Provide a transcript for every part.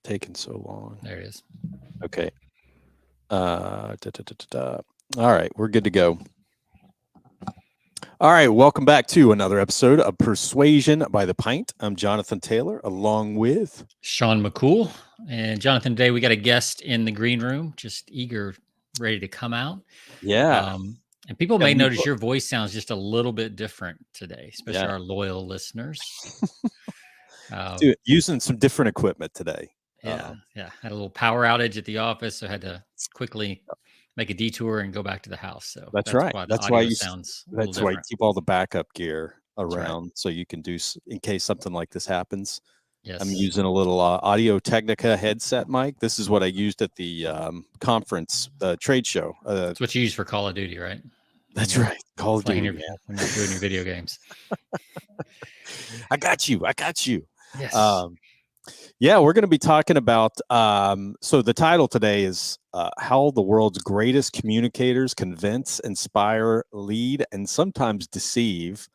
taking so long? There it is. Okay. All right, we're good to go. All right, welcome back to another episode of Persuasion by the Pint. I'm Jonathan Taylor, along with Sean McCool. And Jonathan, today we got a guest in the green room, just eager, ready to come out. And people may notice your voice sounds just a little bit different today, especially our loyal listeners. Using some different equipment today. Yeah. Had a little power outage at the office, so I had to quickly make a detour and go back to the house. So that's right. Why that's why you sounds. That's why you keep all the backup gear around, so you can do in case something like this happens. Yes. I'm using a little Audio Technica headset mic. This is what I used at the conference, trade show. That's what you use for Call of Duty, right? That's right. Call of Duty. When you're doing your video games. I got you. Yes. We're going to be talking about, so the title today is How the World's Greatest Communicators Convince, Inspire, Lead, and Sometimes Deceive.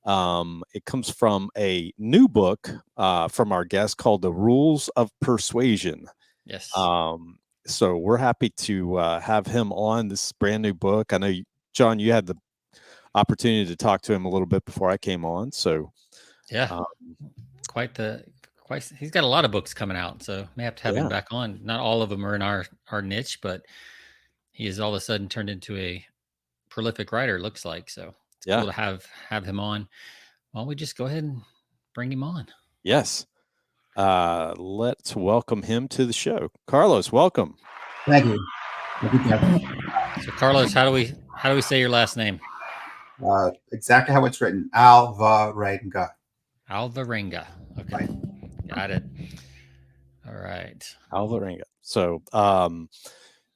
It comes from a new book from our guest called The Rules of Persuasion. Yes. So we're happy to have him on this brand new book. I know, John, you had the opportunity to talk to him a little bit before I came on. So yeah, he's got a lot of books coming out, so may have to have him back on. Not all of them are in our niche, but he has all of a sudden turned into a prolific writer, looks like. So it's cool to have him on. Why don't we just go ahead and bring him on? Yes. Let's welcome him to the show. Carlos, welcome. Thank you. So Carlos, how do we say your last name? Exactly how it's written. Alvarenga. Alvarenga. Okay. Right. Got it. All right. Alvarenga. So,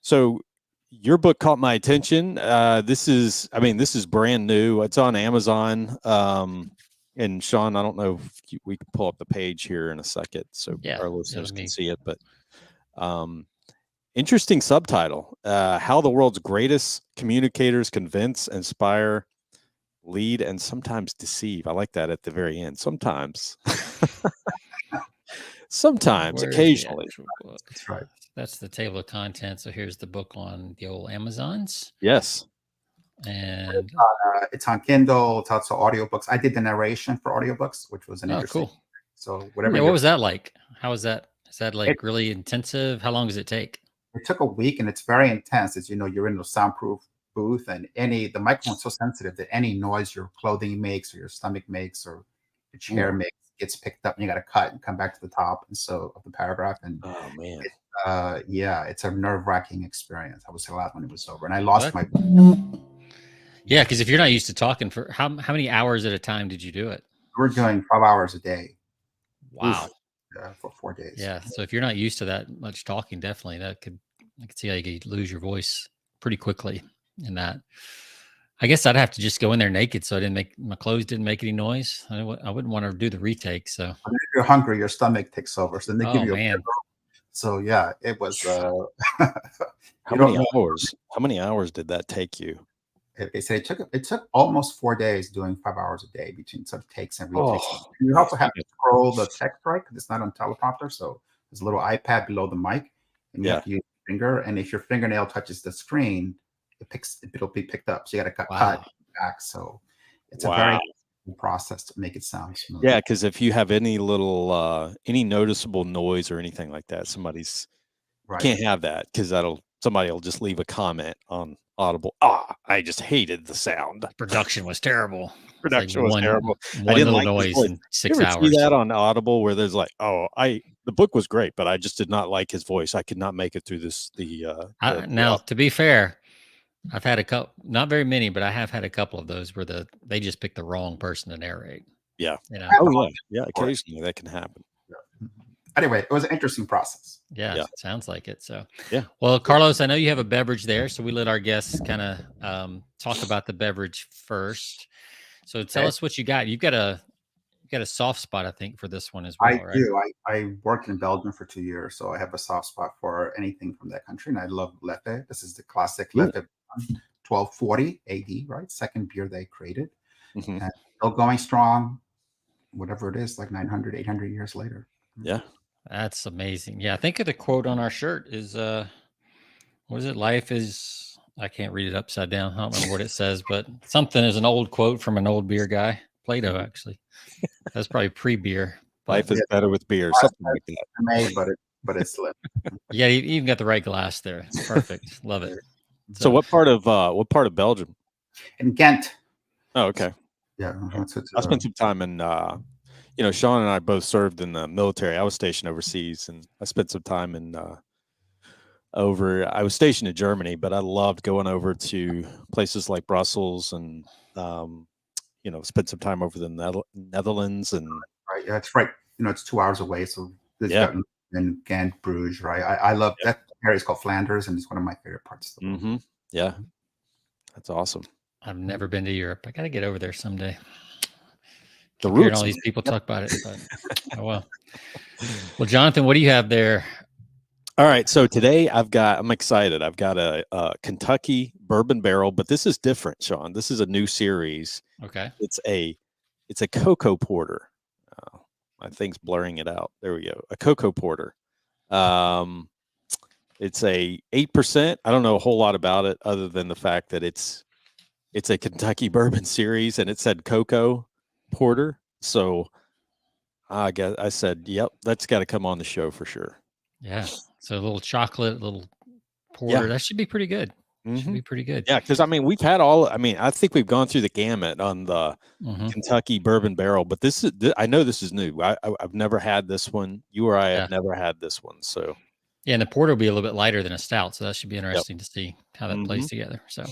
so your book caught my attention. This is brand new. It's on Amazon. And Sean, I don't know if we can pull up the page here in a second, so our listeners can see it. But interesting subtitle: How the World's Greatest Communicators Convince, Inspire, Lead, and Sometimes Deceive. I like that at the very end. Sometimes. Occasionally. That's right. That's the table of contents. So here's the book on the old Amazons. Yes. And it's on Kindle. It's also audiobooks. I did the narration for audiobooks, which was an interesting. Cool. So whatever. Yeah, what was that like? How was that? Is that like really intensive? How long does it take? It took a week, and it's very intense. As you know, you're in a soundproof booth, and the microphone's so sensitive that any noise your clothing makes or your stomach makes or your chair makes gets picked up, and you got to cut and come back to the top and so of the paragraph. And oh man, it's a nerve-wracking experience. I was glad when it was over, and I lost my. Yeah, because if you're not used to talking, for how many hours at a time did you do it? We're doing 5 hours a day. Wow. For 4 days. Yeah. So if you're not used to that much talking, definitely I could see how you could lose your voice pretty quickly in that. I guess I'd have to just go in there naked, so my clothes didn't make any noise. I wouldn't want to do the retake. So if you're hungry, your stomach takes over. So then they give you man. So yeah, it was. How many hours did that take you? They said it took almost 4 days doing 5 hours a day between sort of takes and retakes. You also have to scroll the text right because it's not on teleprompter. So there's a little iPad below the mic, and you have to use your finger. And if your fingernail touches the screen, it'll be picked up. So you got to cut back. So it's a very process to make it sound smooth. Yeah, because if you have any little any noticeable noise or anything like that, can't have that because somebody will just leave a comment on Audible. I just hated the sound. Production was terrible. Production was terrible. I didn't like noise in 6 hours. See that on Audible where there's like, the book was great, but I just did not like his voice. I could not make it through this. Now, to be fair, I've had a couple, not very many, but I have had a couple of those where they just picked the wrong person to narrate. Yeah. Yeah. Occasionally that can happen. Anyway, it was an interesting process. Yeah, it sounds like it. So, yeah. Well, Carlos, I know you have a beverage there, so we let our guests kind of talk about the beverage first. So, tell us what you got. You've got a soft spot, I think, for this one as well. I do. I worked in Belgium for 2 years, so I have a soft spot for anything from that country, and I love Leffe. This is the classic Leffe, 1240 AD, right? Second beer they created, and still going strong. Whatever it is, like 900, 800 years later. Yeah. That's amazing. Yeah, I think of the quote on our shirt is what is it? Life is, I can't read it upside down. I don't remember what it says, but something is an old quote from an old beer guy. Plato, actually. That's probably pre-beer. Life is better with beer, something like that. Made, but it's slim. Yeah, you even got the right glass there. Perfect. Love it. So what part of Belgium? In Ghent. Oh, okay. Yeah, I spent some time in Sean and I both served in the military. I was stationed overseas, and I spent some time in I was stationed in Germany, but I loved going over to places like Brussels and spent some time over the Netherlands and right. Yeah, that's right. It's 2 hours away, so in Ghent, Bruges, right? I love that area. Is called Flanders, and it's one of my favorite parts of the world. Mm-hmm. Yeah, that's awesome. I've never been to Europe. I got to get over there someday. The hearing all these people talk about it, but oh well. Well, Jonathan, what do you have there? All right, so today I'm excited. I've got a Kentucky bourbon barrel, but this is different, Sean. This is a new series. Okay. It's a cocoa porter. My thing's blurring it out. There we go. A cocoa porter. It's a 8%. I don't know a whole lot about it other than the fact that it's a Kentucky bourbon series and it said cocoa porter. So I said, yep, that's got to come on the show for sure. Yeah. So a little chocolate, a little porter. Yeah. That should be pretty good. Mm-hmm. Should be pretty good. Yeah, because we've had I think we've gone through the gamut on the Kentucky bourbon barrel, but I know this is new. I've never had this one. You or I have never had this one. So yeah, and the porter will be a little bit lighter than a stout, so that should be interesting to see how that plays together. So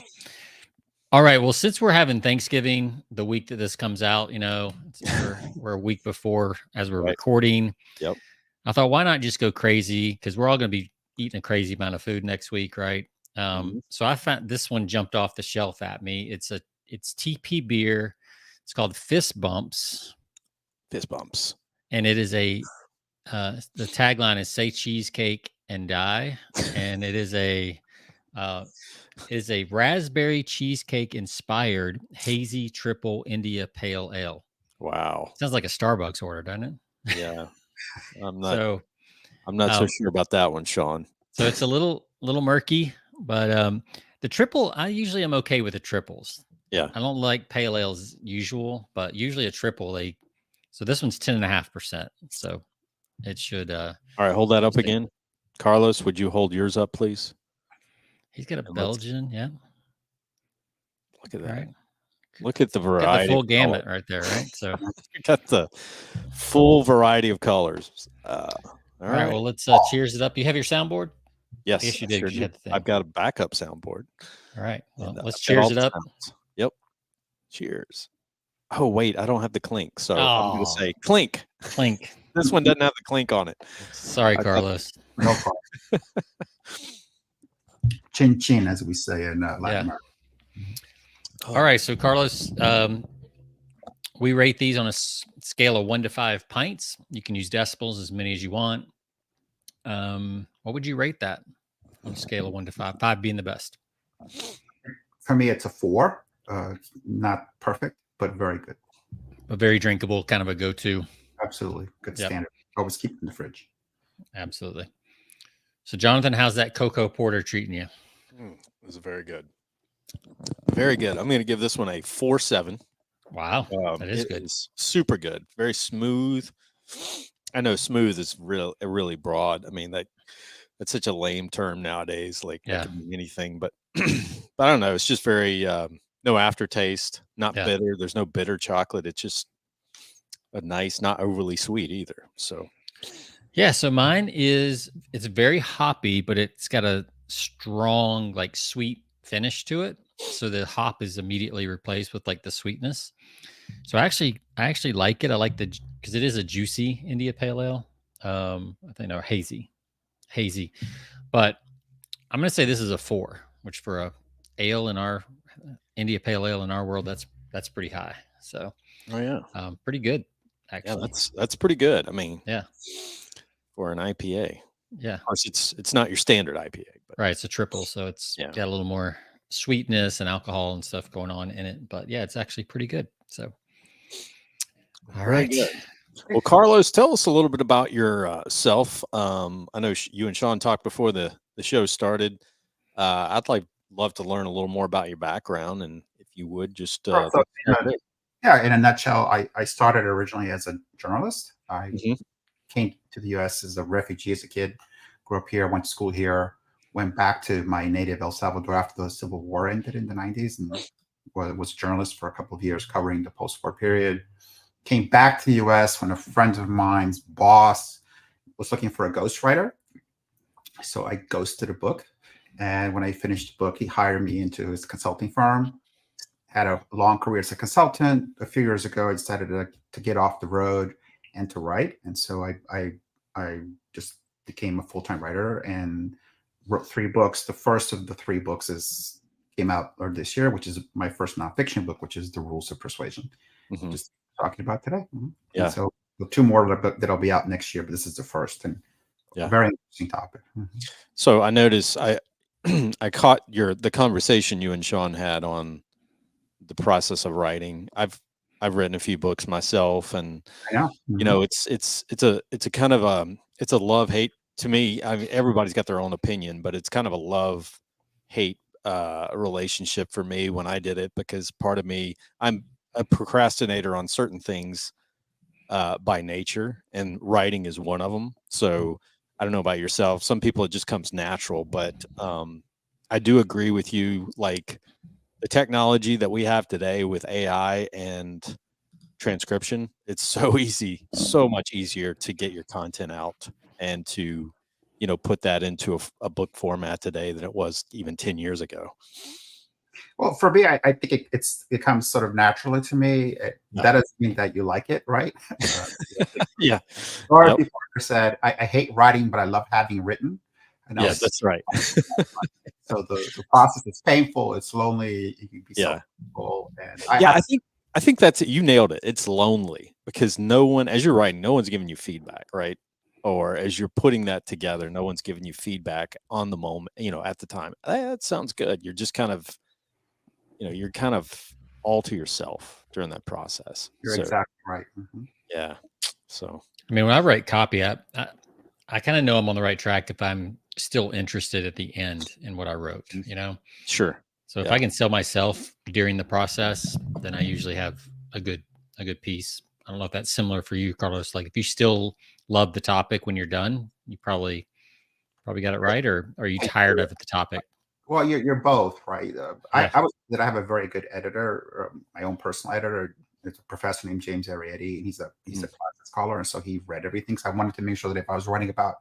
all right, well, since we're having Thanksgiving the week that this comes out, we're a week before as we're recording. Yep. I thought, why not just go crazy? Because we're all going to be eating a crazy amount of food next week, right? So I found this one jumped off the shelf at me. It's TP beer. It's called Fist Bumps. Fist Bumps. And it is the tagline is "Say cheesecake and die," and it is a raspberry cheesecake inspired hazy triple India Pale Ale. Wow, sounds like a Starbucks order, doesn't it? Yeah, I'm not so sure about that one, Sean. So it's a little murky, but the triple, I usually am okay with the triples. Yeah, I don't like pale ales usual, but usually a triple so this one's 10.5%. So it should. All right, hold that up again, Carlos. Would you hold yours up, please? He's got a Belgian, yeah. Look at that. Right. Look at the variety. Got the full gamut right there, right? So you got the full variety of colors. All right. Well, let's cheers it up. You have your soundboard? Yes. Yes, you did. Sure you had the thing. I've got a backup soundboard. All right. Well, let's cheers it up. Sounds. Yep. Cheers. Oh, wait. I don't have the clink. So I'm going to say clink. Clink. This one doesn't have the clink on it. Sorry, Carlos. No problem. Chin chin, as we say in Latin America. All right. So, Carlos, we rate these on a scale of 1 to 5 pints. You can use decibels, as many as you want. What would you rate that on a scale of 1 to 5? 5 being the best. For me, it's a 4. Not perfect, but very good. But very drinkable, kind of a go-to. Absolutely. Good standard. Always keep it in the fridge. Absolutely. So, Jonathan, how's that cocoa porter treating you? It was very good. Very good. I'm going to give this one a 4.7. Wow. That is good. It's super good. Very smooth. I know smooth is really broad. I mean, that's such a lame term nowadays. Like that could mean anything, but but I don't know. It's just very no aftertaste, not bitter. There's no bitter chocolate. It's just a nice, not overly sweet either. So yeah, so mine it's very hoppy, but it's got a strong, like sweet finish to it. So the hop is immediately replaced with like the sweetness. So I actually like it. I like because it is a juicy India Pale Ale. I think hazy, but I'm gonna say this is a 4, which for a ale in our India Pale Ale in our world, that's pretty high. So pretty good actually. Yeah, that's pretty good. I mean, yeah, for an IPA. Yeah, of course it's not your standard IPA, but right. It's a triple, so it's got a little more sweetness and alcohol and stuff going on in it. But yeah, it's actually pretty good. So all right. Well, Carlos, tell us a little bit about your self. I know you and Sean talked before the show started. Love to learn a little more about your background, and if you would just So, yeah, in a nutshell, I started originally as a journalist. I came to the U.S. as a refugee as a kid, grew up here, went to school here, went back to my native El Salvador after the Civil War ended in the 90s, and was a journalist for a couple of years covering the post-war period. Came back to the U.S. when a friend of mine's boss was looking for a ghostwriter. So I ghosted a book. And when I finished the book, he hired me into his consulting firm. Had a long career as a consultant. A few years ago, I decided to get off the road and to write. And so I just became a full-time writer and wrote 3 books. The first of the 3 books came out this year, which is my first nonfiction book, which is The Rules of Persuasion. Just talking about today. Yeah. And so the 2 more that'll be out next year, but this is the first, and very interesting topic. So I noticed I caught the conversation you and Sean had on the process of writing. I've written a few books myself, and you know, it's a kind of it's a love-hate to me. I mean, everybody's got their own opinion, but it's kind of a love-hate relationship for me when I did it, because part of me, I'm a procrastinator on certain things by nature, and writing is one of them. So I don't know about yourself. Some people it just comes natural, but I do agree with you. Like the technology that we have today with AI and transcription, it's so easy, so much easier to get your content out and to, you know, put that into a book format today than it was even 10 years ago. Well, for me, I think it comes sort of naturally to me. That doesn't mean that you like it, right? Yeah. Or before said, I hate writing, but I love having written. And yes, that's right. So the process is painful. It's lonely. It can be so painful. And I think that's it. You nailed it. It's lonely because no one, as you're writing, no one's giving you feedback, right? Or as you're putting that together, no one's giving you feedback on the moment, you know, at the time. That sounds good. You're just kind of, you know, you're kind of all to yourself during that process. You're exactly right. Yeah. So, I mean, when I write copy, I kind of know I'm on the right track if I'm still interested at the end in what I wrote, you know? Sure. So if I can sell myself during the process, then I usually have a good piece. I don't know if that's similar for you, Carlos. Like if you still love the topic when you're done, you probably got it right, or are you tired of the topic? Well, you're both right. I have a very good editor, my own personal editor. It's a professor named James Arietti, and he's a classic scholar, and so he read everything. So I wanted to make sure that if I was writing about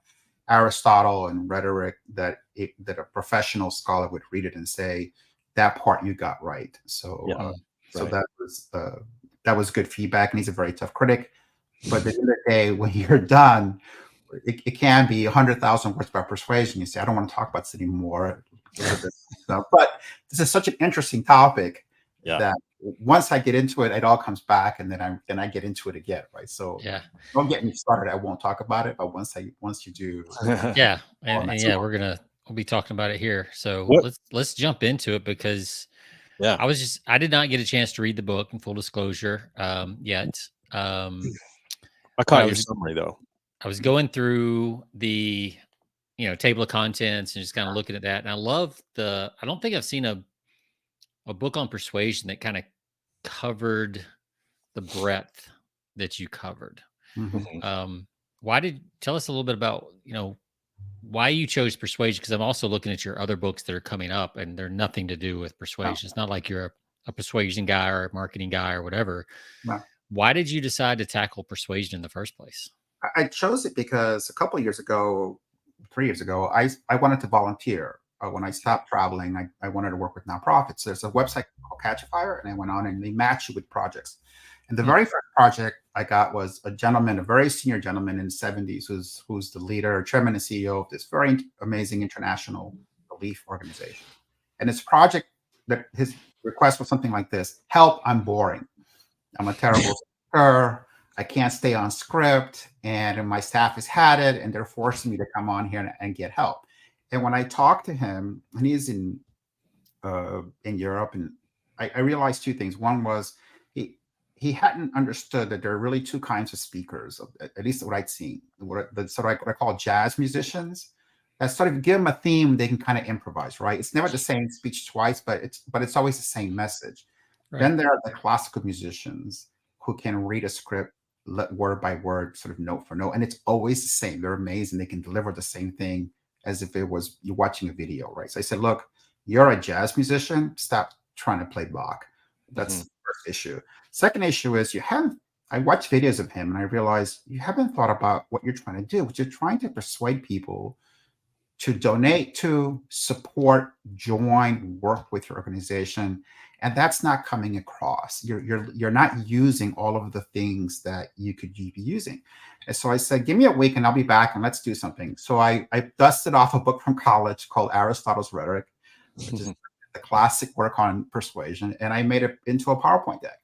Aristotle and rhetoric, that a professional scholar would read it and say that part you got right. So so that was good feedback, and he's a very tough critic. But at the end of the day, when you're done, it can be 100,000 words about persuasion. You say, I don't want to talk about this anymore. But this is such an interesting topic that once I get into it, it all comes back, and then I get into it again, right? So don't get me started. I won't talk about it, but once you do, we'll be talking about it here. So let's jump into it, because I did not get a chance to read the book, in full disclosure, yet. I caught your summary though. I was going through the, you know, table of contents and just kind of looking at that. And I love I don't think I've seen a book on persuasion that kind of covered the breadth that you covered. Tell us a little bit about, you know, why you chose persuasion? Because I'm also looking at your other books that are coming up, and they're nothing to do with persuasion. It's not like you're a persuasion guy or a marketing guy or whatever. Why did you decide to tackle persuasion in the first place? I chose it because a couple of years ago, 3 years ago, I wanted to volunteer. When I stopped traveling, I wanted to work with nonprofits. There's a website called Catch a Fire, and I went on and they match you with projects. And the very first project I got was a gentleman, a very senior gentleman in the 70s, who's the leader, chairman, and CEO of this very amazing international relief organization. And his project, that his request was something like this: help, I'm boring. I'm a terrible speaker. I can't stay on script, and my staff has had it, and they're forcing me to come on here and get help. And when I talked to him, and he's in Europe, and I realized 2 things. One was he hadn't understood that there are really two kinds of speakers, at least what I'd seen, what I call jazz musicians. That sort of give them a theme, they can kind of improvise, right? It's never the same speech twice, but it's always the same message. Right. Then there are the classical musicians who can read a script word by word, sort of note for note, and it's always the same. They're amazing. They can deliver the same thing as if it was you're watching a video, right? So I said, look, you're a jazz musician. Stop trying to play Bach. That's the first issue. Second issue is I watched videos of him and I realized you haven't thought about what you're trying to do, which you're trying to persuade people to donate to, support, join, work with your organization. And that's not coming across. You're not using all of the things that you could be using. And so I said, give me a week and I'll be back and let's do something. So I dusted off a book from college called Aristotle's Rhetoric, which is the classic work on persuasion. And I made it into a PowerPoint deck.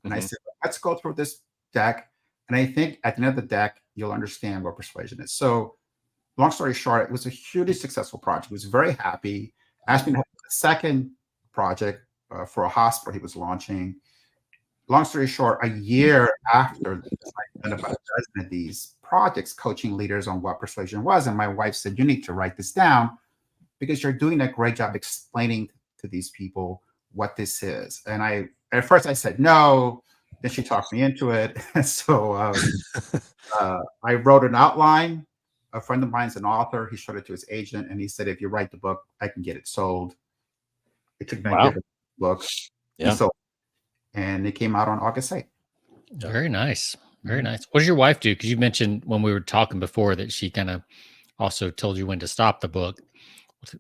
And I said, let's go through this deck. And I think at the end of the deck, you'll understand what persuasion is. So long story short, it was a hugely successful project. He was very happy. Asked me to help with the second project for a hospital he was launching. Long story short, a year after this, I'd done about a dozen of these projects, coaching leaders on what persuasion was. And my wife said, you need to write this down because you're doing a great job explaining to these people what this is. And at first I said no. Then she talked me into it. So I wrote an outline. A friend of mine's an author. He showed it to his agent, and he said, "If you write the book, I can get it sold." It took me a year to book, and it came out on August 8th. Very nice, very nice. What does your wife do? Because you mentioned when we were talking before that she kind of also told you when to stop the book.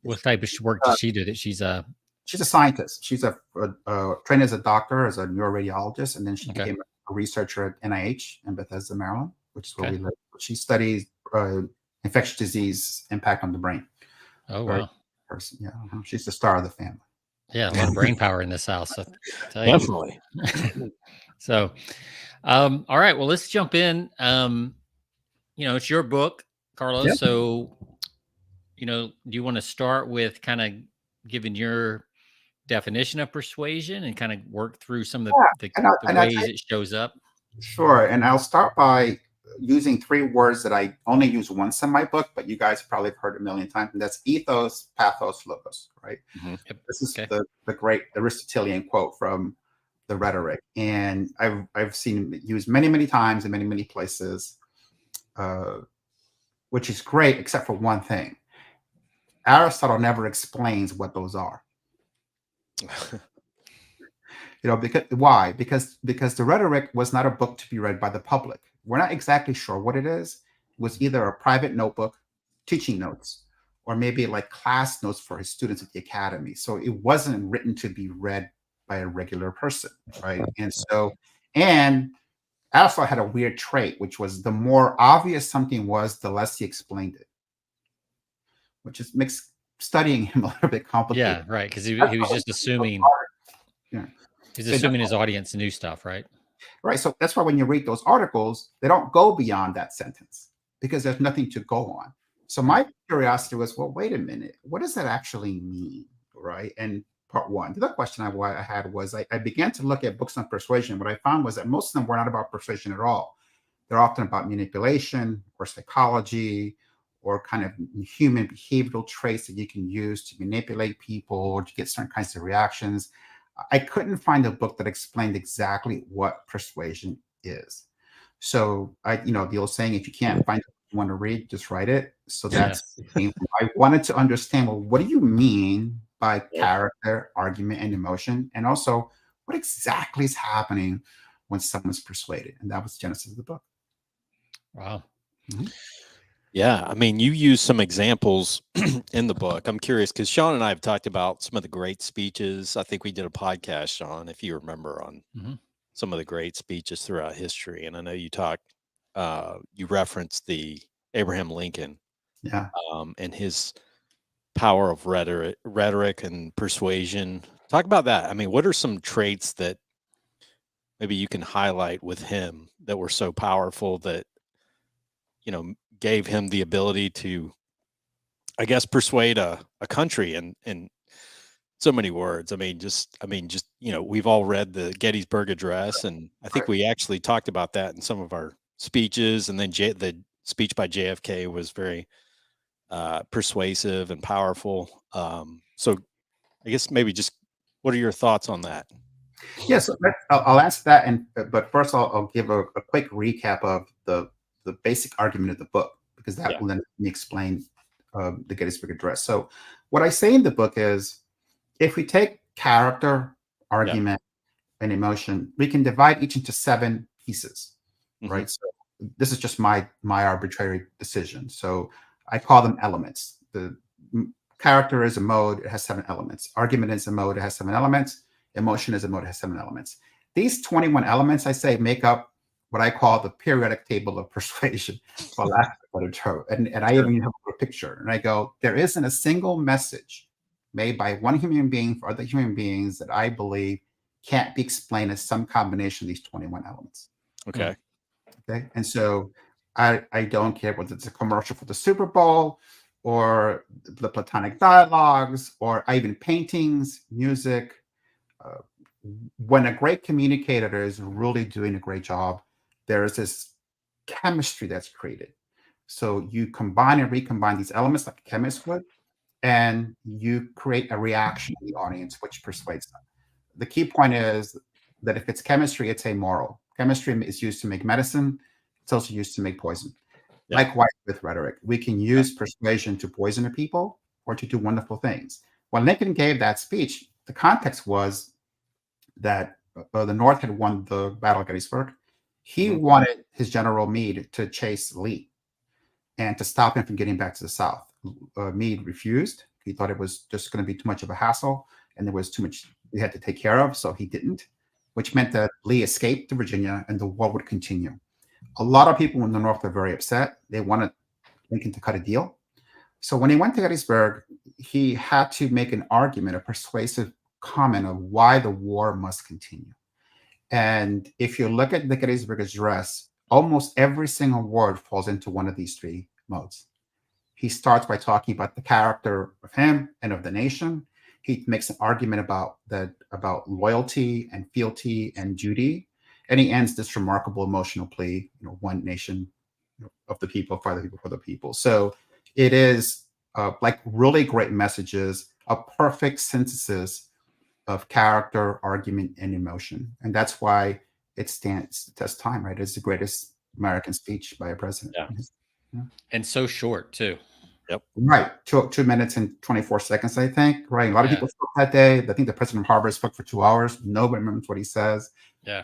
What type of work does she do? That she's a scientist. She's trained as a doctor, as a neuroradiologist, and then she became a researcher at NIH in Bethesda, Maryland, which is where we live. She studies infectious disease impact on the brain. Oh, wow. Person. Yeah. She's the star of the family. Yeah. A lot of brain power in this house. So definitely. So, all right, well, let's jump in. It's your book, Carlos. Yeah. So, do you want to start with kind of giving your definition of persuasion and kind of work through some of the ways it shows up? Sure. And I'll start by using three words that I only use once in my book, but you guys probably have heard a million times, and that's ethos, pathos, logos, right? Yep. This is the great Aristotelian quote from the Rhetoric, and I've seen it used many, many times in many, many places, which is great, except for one thing. Aristotle never explains what those are. Why? Because the Rhetoric was not a book to be read by the public. We're not exactly sure what it is. It was either a private notebook, teaching notes, or maybe like class notes for his students at the academy. So it wasn't written to be read by a regular person, right? And Aristotle had a weird trait, which was the more obvious something was, the less he explained it, which makes studying him a little bit complicated. Yeah, right. Because he was just assuming. Yeah. He's assuming his audience knew stuff, right? Right. So that's why when you read those articles, they don't go beyond that sentence because there's nothing to go on. So my curiosity was, well, wait a minute, what does that actually mean? Right. And part one. The other question I had was I began to look at books on persuasion. What I found was that most of them were not about persuasion at all. They're often about manipulation or psychology or kind of human behavioral traits that you can use to manipulate people or to get certain kinds of reactions. I couldn't find a book that explained exactly what persuasion is. So the old saying, if you can't find what you want to read, just write it. So that's I wanted to understand, well, what do you mean by character, argument, and emotion? And also, what exactly is happening when someone's persuaded? And that was the genesis of the book. Wow. Mm-hmm. Yeah, I mean, you use some examples in the book. I'm curious because Sean and I have talked about some of the great speeches. I think we did a podcast, Sean, if you remember, on some of the great speeches throughout history. And I know you referenced the Abraham Lincoln, and his power of rhetoric and persuasion. Talk about that. I mean, what are some traits that maybe you can highlight with him that were so powerful that gave him the ability to, I guess, persuade a country and so many words. I mean, just we've all read the Gettysburg Address, and I think we actually talked about that in some of our speeches. And then the speech by JFK was very persuasive and powerful. So I guess maybe just what are your thoughts on that? Yes, I'll answer that, but first I'll give a quick recap of the basic argument of the book, because that will then let me explain the Gettysburg Address. So what I say in the book is, if we take character, argument, and emotion, we can divide each into 7 pieces, right? So this is just my arbitrary decision. So I call them elements. The character is a mode, it has 7 elements. Argument is a mode, it has 7 elements. Emotion is a mode, it has 7 elements. These 21 elements, I say, make up what I call the periodic table of persuasion, for lack of a better term. And I even have a picture, and I go, there isn't a single message made by one human being for other human beings that I believe can't be explained as some combination of these 21 elements. Okay. Okay. And so I don't care whether it's a commercial for the Super Bowl, or the Platonic dialogues, or even paintings, music. When a great communicator is really doing a great job, there is this chemistry that's created. So you combine and recombine these elements like a chemist would, and you create a reaction in the audience which persuades them. The key point is that if it's chemistry, it's amoral. Chemistry is used to make medicine. It's also used to make poison. Likewise with rhetoric. We can use persuasion to poison people or to do wonderful things. When Lincoln gave that speech, the context was that the North had won the Battle of Gettysburg. He wanted his General Meade to chase Lee and to stop him from getting back to the South. Meade refused. He thought it was just going to be too much of a hassle, and there was too much he had to take care of, so he didn't, which meant that Lee escaped to Virginia and the war would continue. A lot of people in the North are very upset. They wanted Lincoln to cut a deal. So when he went to Gettysburg, he had to make an argument, a persuasive comment of why the war must continue. And if you look at the Gettysburg Address, almost every single word falls into one of these 3 modes. He starts by talking about the character of him and of the nation. He makes an argument about loyalty and fealty and duty. And he ends this remarkable emotional plea, one nation, of the people, for the people, for the people. So it is like really great messages, a perfect synthesis of character, argument, and emotion. And that's why it stands the test time, right? It's the greatest American speech by a president. Yeah. And so short too. Yep. Right. 2 minutes and 24 seconds, I think. Right. A lot of people spoke that day. I think the president of Harvard spoke for 2 hours. Nobody remembers what he says. Yeah.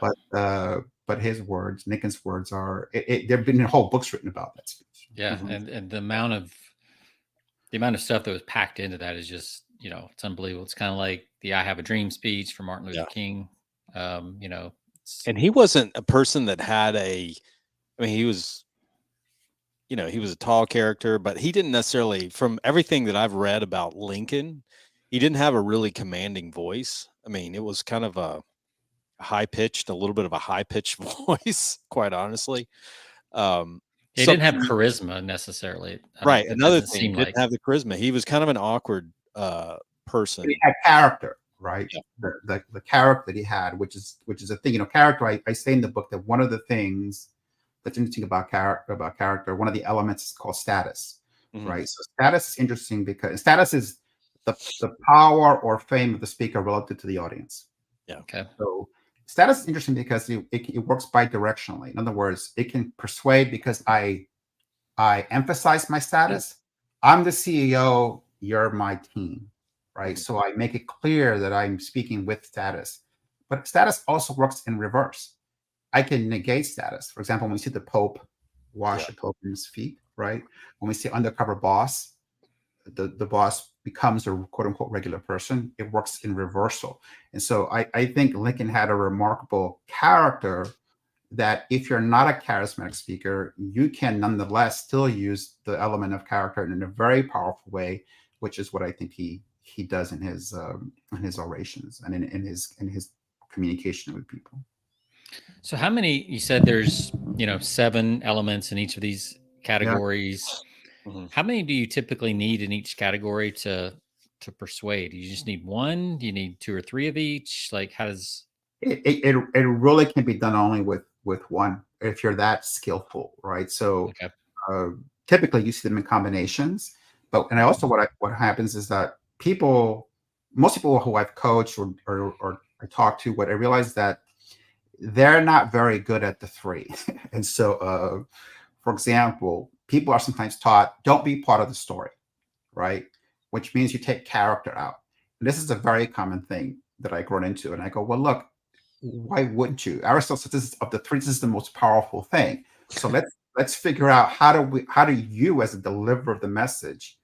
But his words, Lincoln's words, are there have been whole books written about that speech. Yeah. And the amount of stuff that was packed into that is just, it's unbelievable. It's kind of like the I Have a Dream speech from Martin Luther King. And he wasn't a person that had he was a tall character, but he didn't necessarily, from everything that I've read about Lincoln, he didn't have a really commanding voice. I mean, it was kind of a little bit of a high-pitched voice, quite honestly. He didn't have charisma necessarily. Right. Another thing, he didn't have the charisma. He was kind of an awkward person. But he had character, right? Yeah. The character that he had, which is a thing. Character. I say in the book that one of the things that's interesting about character, one of the elements is called status, right? So status is interesting because status is the power or fame of the speaker relative to the audience. Yeah. Okay. So status is interesting because it works bidirectionally. In other words, it can persuade because I emphasize my status. I'm the CEO, you're my team, right? So I make it clear that I'm speaking with status. But status also works in reverse. I can negate status. For example, when we see the Pope wash the Pope's feet, right? When we see undercover boss, the boss becomes a quote unquote regular person. It works in reversal. And so I think Lincoln had a remarkable character that if you're not a charismatic speaker, you can nonetheless still use the element of character in a very powerful way, which is what I think he does in his orations and in his communication with people. So how many, you said there's, 7 elements in each of these categories. Yeah. How many do you typically need in each category to to persuade? You just need one? Do you need two or three of each? Like, how does it really can be done only with one if you're that skillful, right? So okay. typically you see them in combinations, but and I also what happens is that most people who I've coached or I talk to, what I realize that they're not very good at the three, and so for example, people are sometimes taught don't be part of the story, right? Which means you take character out. And this is a very common thing that I run into, and I go, well, look, why wouldn't you? Aristotle says this is, of the three, this is the most powerful thing. So let's figure out how do you as a deliverer of the message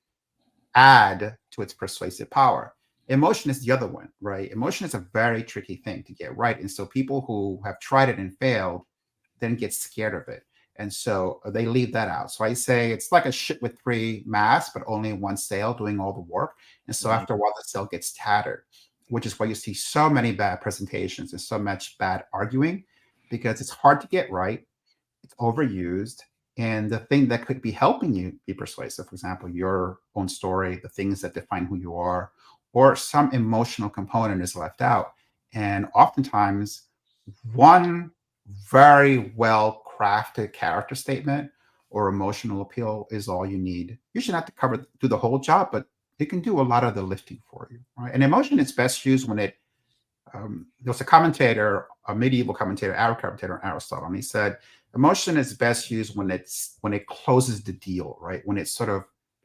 add to its persuasive power. Emotion is the other one, right? Emotion is a very tricky thing to get right. And so people who have tried it and failed then get scared of it. And so they leave that out. So I say it's like a ship with three masts, but only one sail doing all the work. And so after a while, the sail gets tattered, which is why you see so many bad presentations and so much bad arguing, because it's hard to get right. It's overused. And the thing that could be helping you be persuasive, for example, your own story, the things that define who you are, or some emotional component is left out. And oftentimes, one very well crafted character statement or emotional appeal is all you need. You should not have to do the whole job, but it can do a lot of the lifting for you. Right? And emotion is best used when it. There was a commentator, a medieval commentator, Arab commentator, Aristotle, and he said emotion is best used when it closes the deal, right? When it sort of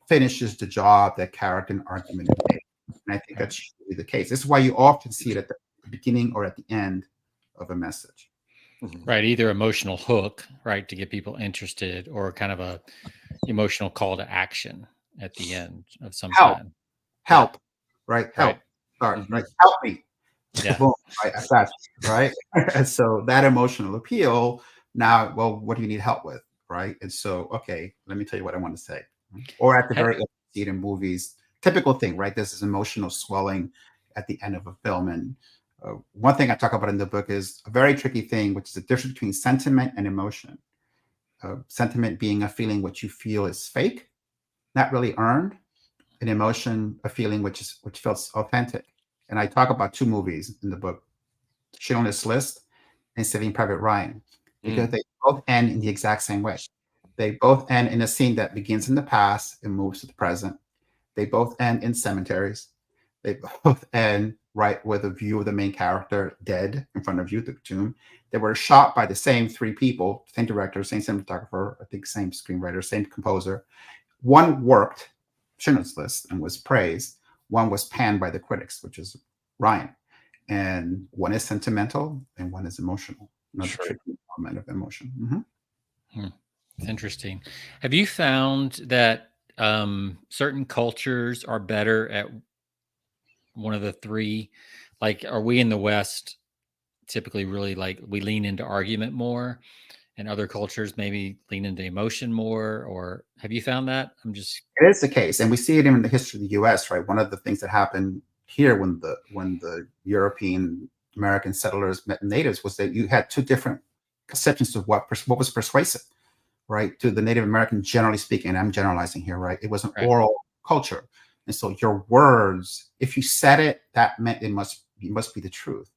finishes the job that character and argument made. And I think that's usually the case. This is why you often see it at the beginning or at the end of a message. Right, either emotional hook, right, to get people interested, or kind of a emotional call to action at the end of some kind. Help, right? Help. Right. Right? Help me. Yeah. Boom, right? That's right. And so that emotional appeal. Now, well, what do you need help with, right? And so, okay, let me tell you what I want to say. Or at the very end, see it in movies. Typical thing, right? This is emotional swelling at the end of a film. And one thing I talk about in the book is a very tricky thing, which is the difference between sentiment and emotion. Sentiment being a feeling which you feel is fake, not really earned. An emotion, a feeling which feels authentic. And I talk about two movies in the book, Schindler's List and Saving Private Ryan, because they both end in the exact same way. They both end in a scene that begins in the past and moves to the present. They both end in cemeteries. They both end right with a view of the main character dead in front of you, the tomb. They were shot by the same three people, same director, same cinematographer, I think same screenwriter, same composer. One worked, Schindler's List, and was praised. One was panned by the critics, which is Ryan. And one is sentimental and one is emotional. Another tricky element of emotion. It's interesting. Have you found that certain cultures are better at one of the three? Like, are we in the West typically really like we lean into argument more, and other cultures maybe lean into emotion more? Or have you found that? It is the case, and we see it in the history of the U.S. Right, one of the things that happened here when the European American settlers met natives was that you had two different conceptions of what was persuasive. Right, to the Native American, generally speaking, and I'm generalizing here. Right, it was an oral culture, and so your words, if you said it, that meant it must be the truth.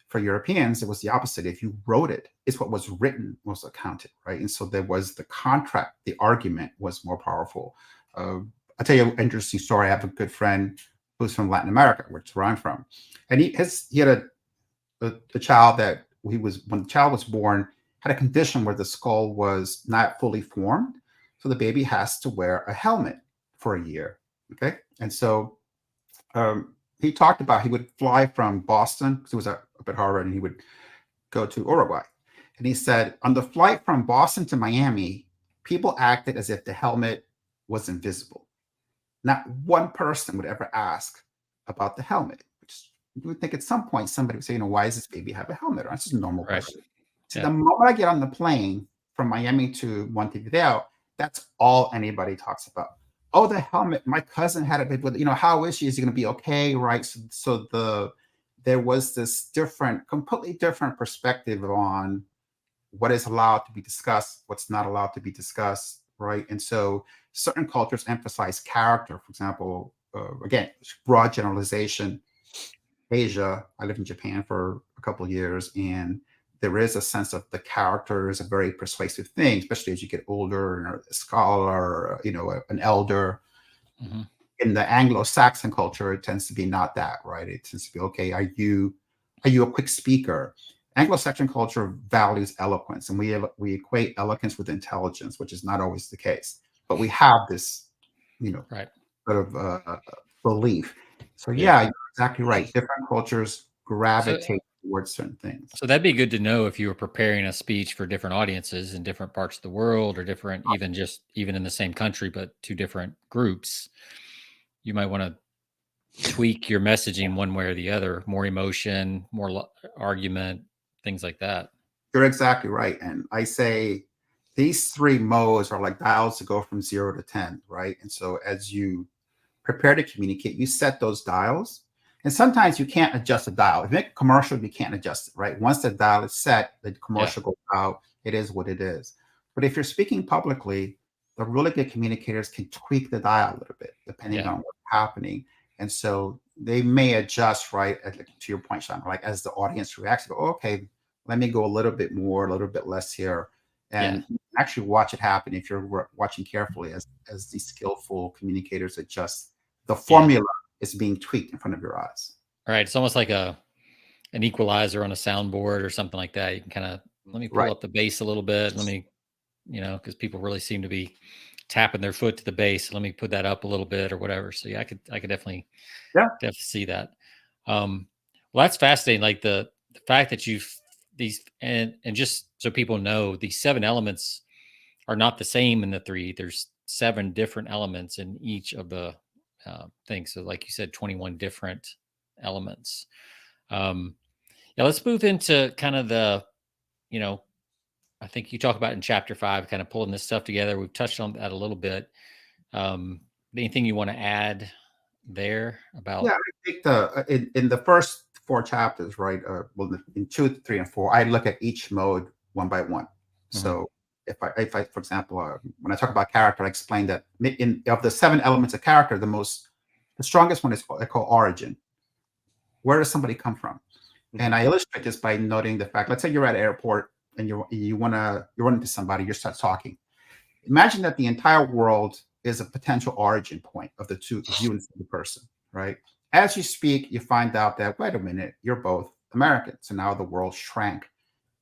For Europeans, it was the opposite. If you wrote it, it's what was written was accounted, right? And so there was the contract, the argument was more powerful. I'll tell you an interesting story. I have a good friend who's from Latin America, which is where I'm from, and he had a child that when the child was born, had a condition where the skull was not fully formed, so the baby has to wear a helmet for a year. Okay, and so he talked about he would fly from Boston because it was up at Harvard, and he would go to Uruguay. And he said on the flight from Boston to Miami, people acted as if the helmet was invisible. Not one person would ever ask about the helmet, which you would think at some point somebody would say, why does this baby have a helmet on? It's just a normal question. So the moment I get on the plane from Miami to Montevideo, that's all anybody talks about. Oh, the helmet. My cousin had it with, how is she? Is he going to be okay? Right. So there was this completely different perspective on what is allowed to be discussed, what's not allowed to be discussed. Right. And so certain cultures emphasize character. For example, again, broad generalization. Asia, I lived in Japan for a couple of years, and there is a sense of the character is a very persuasive thing, especially as you get older and a scholar, an elder. Mm-hmm. In the Anglo-Saxon culture, it tends to be not that, right? It tends to be, okay, are you a quick speaker? Anglo-Saxon culture values eloquence, and we equate eloquence with intelligence, which is not always the case. But we have this, right, sort of belief. So Yeah. you're exactly right. Different cultures gravitate towards certain things. So that'd be good to know if you were preparing a speech for different audiences in different parts of the world, or different, even in the same country, but two different groups. You might want to tweak your messaging one way or the other, more emotion, more argument, things like that. You're exactly right. And I say these three modes are like dials to go from 0 to 10, right? And so as you prepare to communicate, you set those dials. And sometimes you can't adjust the dial. If you make a commercial, you can't adjust it, right? Once the dial is set, the commercial goes out. It is what it is. But if you're speaking publicly, the really good communicators can tweak the dial a little bit, depending on what's happening. And so they may adjust, right? To your point, Sean, like as the audience reacts, go, okay, let me go a little bit more, a little bit less here. And actually watch it happen if you're watching carefully as these skillful communicators adjust. The formula is being tweaked in front of your eyes. All right. It's almost like an equalizer on a soundboard or something like that. You can kind of, let me pull up the bass a little bit. Let me, because people really seem to be tapping their foot to the bass. Let me put that up a little bit or whatever. So I could definitely, see that. Well, that's fascinating. Like the fact that and just so people know, these 7 elements are not the same in the 3. There's 7 different elements in each of the things. So like you said, 21 different elements. Let's move into kind of the, I think you talk about in chapter 5, kind of pulling this stuff together. We've touched on that a little bit. Anything you want to add there about? Yeah, I think in the first 4 chapters, right? In 2, 3, and 4, I look at each mode one by one. So if I, for example, when I talk about character, I explain that of the 7 elements of character, the strongest one is I call origin. Where does somebody come from? And I illustrate this by noting the fact, let's say you're at an airport and you run into somebody, you start talking. Imagine that the entire world is a potential origin point of the two, of you and the person, right? As you speak, you find out that, wait a minute, you're both American. So now the world shrank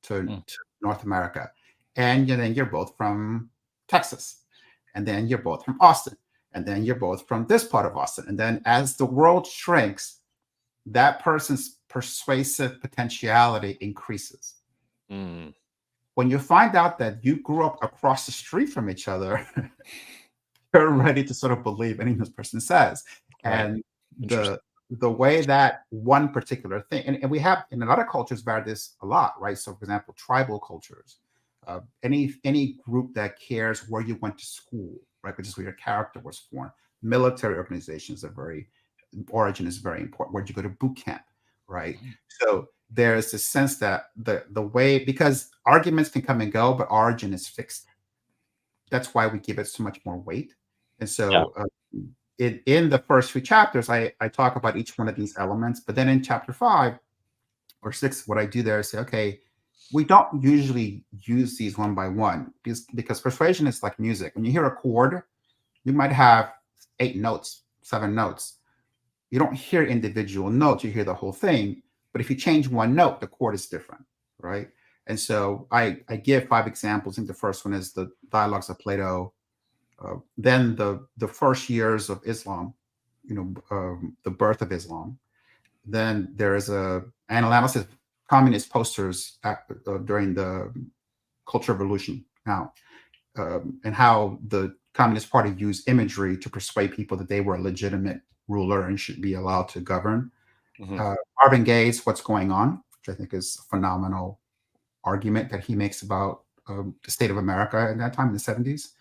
to North America. And then you're both from Texas. And then you're both from Austin. And then you're both from this part of Austin. And then as the world shrinks, that person's persuasive potentiality increases. When you find out that you grew up across the street from each other, you're ready to sort of believe anything this person says. And the way that one particular thing, and we have in a lot of cultures vary this a lot, right? So for example, tribal cultures, any group that cares where you went to school, right? Which is where your character was formed. Military organizations origin is very important. Where'd you go to boot camp, right? So there's this sense that the way, because arguments can come and go, but origin is fixed. That's why we give it so much more weight. And so in the first 3 chapters, I talk about each one of these elements. But then in chapter 5 or 6, what I do there is say, okay, we don't usually use these one by one because persuasion is like music. When you hear a chord, you might have 8 notes, 7 notes. You don't hear individual notes, you hear the whole thing. But if you change one note, the chord is different, right? And so I give 5 examples. I think the first one is the Dialogues of Plato. Then the first years of Islam, the birth of Islam. Then there is an analysis of communist posters during the Cultural Revolution now, and how the Communist Party used imagery to persuade people that they were a legitimate ruler and should be allowed to govern. Marvin Gaye's What's Going On, which I think is a phenomenal argument that he makes about the state of America at that time in the 70s.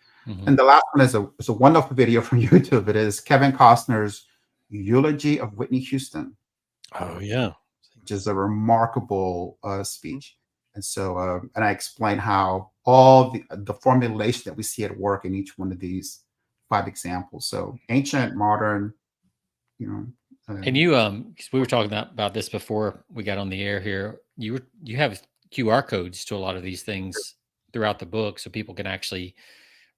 And the last one is a wonderful video from YouTube. It is Kevin Costner's eulogy of Whitney Houston. Oh, yeah. Which is a remarkable speech. And so, and I explain how all the formulation that we see at work in each one of these 5 examples. So ancient, modern, you know. And you, 'cause we were talking about this before we got on the air here. You have QR codes to a lot of these things throughout the book, so people can actually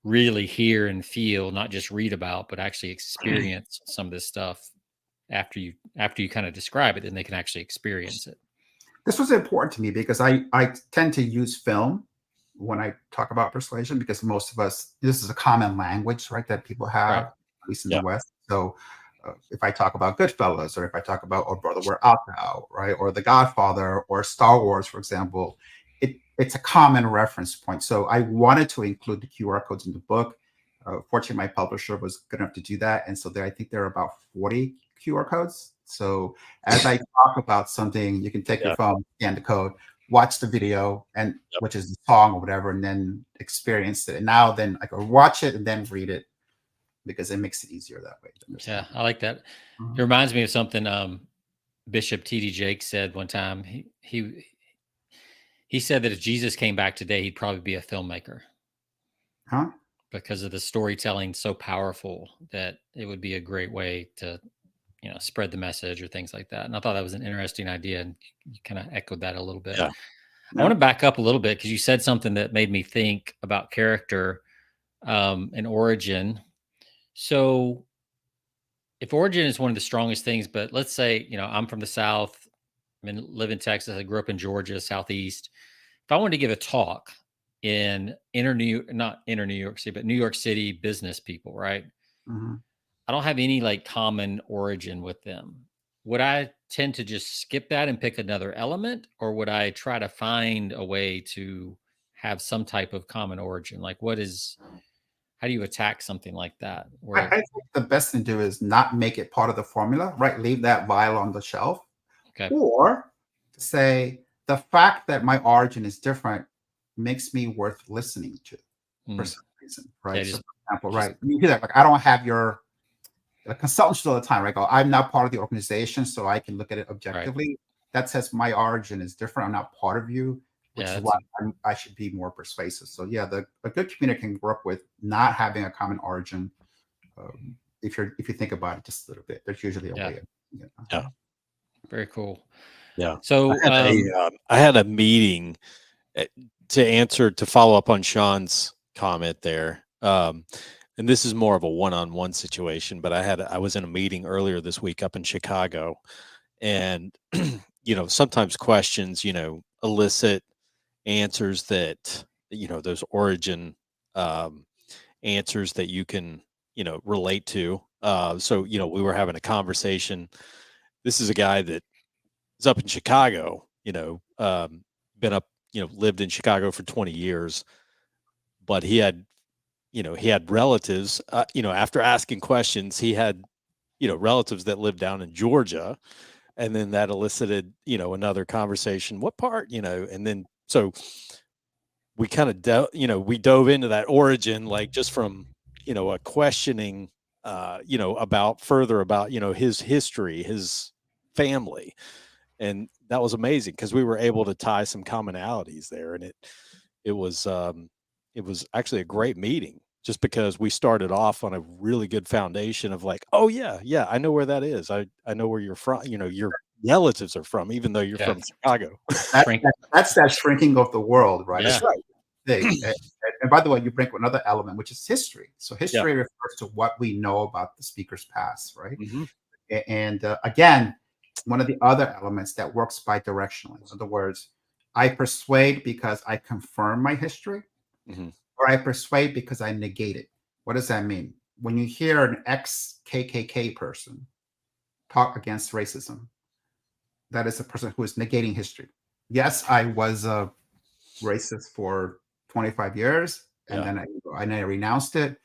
really hear and feel, not just read about, but actually experience some of this stuff after you kind of describe it, and they can actually experience it. This was important to me because I tend to use film when I talk about persuasion, because most of us, this is a common language, right, that people have, at least in the West. So if I talk about Goodfellas, or if I talk about Oh Brother, Where Art Thou, right, or The Godfather, or Star Wars, for example, it's a common reference point. So I wanted to include the QR codes in the book. Fortunately, my publisher was good enough to do that. And so I think there are about 40 QR codes. So as I talk about something, you can take your phone, scan the code, watch the video, and which is the song or whatever, and then experience it. And now then I go watch it and then read it, because it makes it easier that way. Yeah, I like that. It reminds me of something Bishop T.D. Jakes said one time. He said that if Jesus came back today, he'd probably be a filmmaker. Huh? Because of the storytelling so powerful that it would be a great way to, spread the message or things like that. And I thought that was an interesting idea, and you kind of echoed that a little bit. Yeah. I want to back up a little bit, because you said something that made me think about character and origin. So if origin is one of the strongest things, but let's say, I'm from the South, live in Texas, I grew up in Georgia, Southeast. If I wanted to give a talk in not inner New York City, but New York City business people, right? Mm-hmm. I don't have any like common origin with them. Would I tend to just skip that and pick another element, or would I try to find a way to have some type of common origin? Like, how do you attack something like that? I think the best thing to do is not make it part of the formula, right? Leave that vial on the shelf. Okay. Or say, the fact that my origin is different makes me worth listening to for some reason, right? Yeah, so, for example, right, you hear that, like, I don't have your consultants all the time, right? I'm not part of the organization, so I can look at it objectively. Right. That says my origin is different. I'm not part of you, which is why I should be more persuasive. So yeah, a good communicator can work with not having a common origin. If you think about it just a little bit, there's usually a way of, Yeah. Very cool. Yeah. So I had a meeting to follow up on Sean's comment there. And this is more of a one-on-one situation, but I was in a meeting earlier this week up in Chicago, and sometimes questions, elicit answers that, those origin answers that you can, relate to. So, we were having a conversation. This is a guy that is up in Chicago, been up, lived in Chicago for 20 years, but he had relatives, after asking questions, he had, relatives that lived down in Georgia. And then that elicited, another conversation. What part, and then so we kind of, we dove into that origin, like just from, a questioning, about his history, his family. And that was amazing, because we were able to tie some commonalities there. And it was actually a great meeting, just because we started off on a really good foundation of like, oh yeah, I know where that is. I know where you're from. Your relatives are from, even though you're from Chicago. That's that shrinking of the world, right? Yeah. That's right. And by the way, you bring up another element, which is history. So history refers to what we know about the speaker's past, right? Mm-hmm. And again, one of the other elements that works bidirectionally. In other words, I persuade because I confirm my history, or I persuade because I negate it. What does that mean? When you hear an ex-KKK person talk against racism, that is a person who is negating history. Yes, I was a racist for 25 years, and then I renounced it.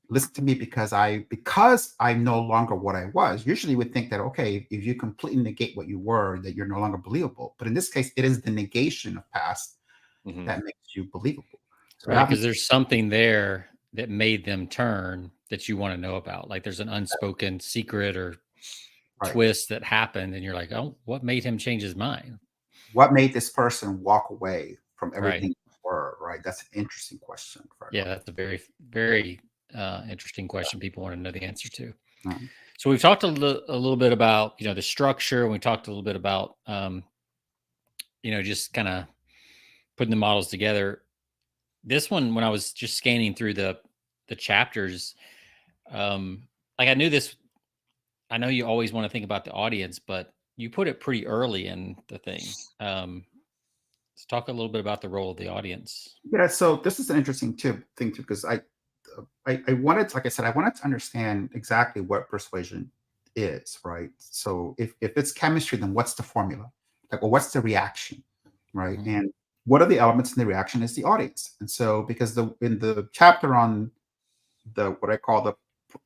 Listen to me, because I'm no longer what I was. Usually we think that, okay, if you completely negate what you were, that you're no longer believable. But in this case, it is the negation of past that makes you believable. So right, because there's something there that made them turn that you want to know about. Like there's an unspoken secret or twist that happened, and you're like, oh, what made him change his mind? What made this person walk away from everything they were, right? That's an interesting question. Yeah, that's a very, very interesting question people want to know the answer to. So we've talked a little bit about, the structure, and we talked a little bit about, just kind of putting the models together. This one, when I was just scanning through the chapters, like I know you always want to think about the audience, but you put it pretty early in the thing. Let's talk a little bit about the role of the audience. Yeah, so this is an interesting thing too, because I wanted to, like I said, I wanted to understand exactly what persuasion is, right? So if it's chemistry, then what's the formula? Like, well, what's the reaction, right? Mhm. And what are the elements in the reaction is the audience. And so because in the chapter on the what I call the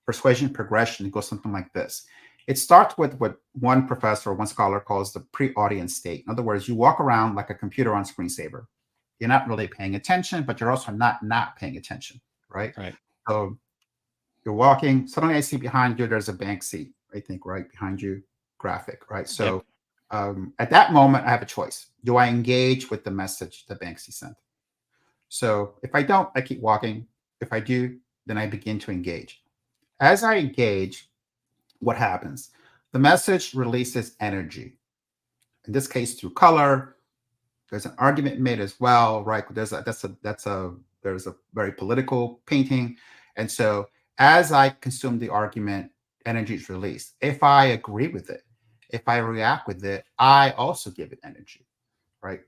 persuasion progression, it goes something like this. It starts with what one professor or one scholar calls the pre-audience state. In other words, you walk around like a computer on screensaver. You're not really paying attention, but you're also not paying attention, right? Right. So you're walking. Suddenly, I see behind you there's a Banksy, I think, right behind you, graphic, right? So at that moment, I have a choice. Do I engage with the message that Banksy sent? So if I don't, I keep walking. If I do, then I begin to engage. As I engage, what happens? The message releases energy. In this case, through color. There's an argument made as well, right? There's a very political painting, and so as I consume the argument, energy is released. If I agree with it, if I react with it, I also give it energy, right?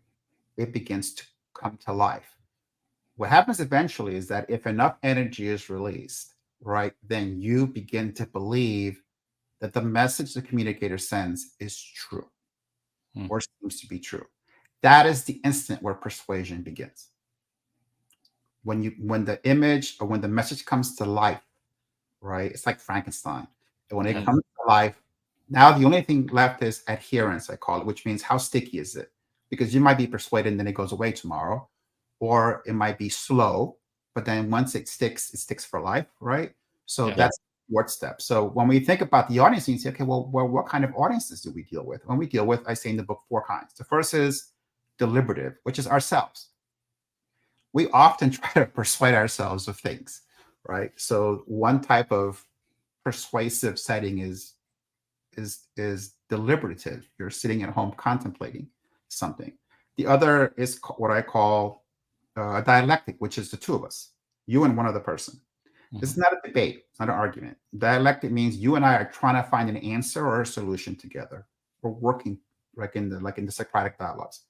It begins to come to life. What happens eventually is that if enough energy is released, right, then you begin to believe that the message the communicator sends is true or seems to be true. That is the instant where persuasion begins. When the image or when the message comes to life, right? It's like Frankenstein. And when it comes to life, now the only thing left is adherence, I call it, which means how sticky is it? Because you might be persuaded and then it goes away tomorrow, or it might be slow, but then once it sticks for life, right? So that's the fourth step. So when we think about the audience, you say, okay, well, what kind of audiences do we deal with? When we deal with, I say in the book, 4 kinds. The first is deliberative, which is ourselves. We often try to persuade ourselves of things, right? So one type of persuasive setting is deliberative. You're sitting at home contemplating something. The other is what I call a dialectic, which is the two of us, you and one other person. This is not a debate, it's not an argument. Dialectic means you and I are trying to find an answer or a solution together. We're working like in the Socratic dialogues.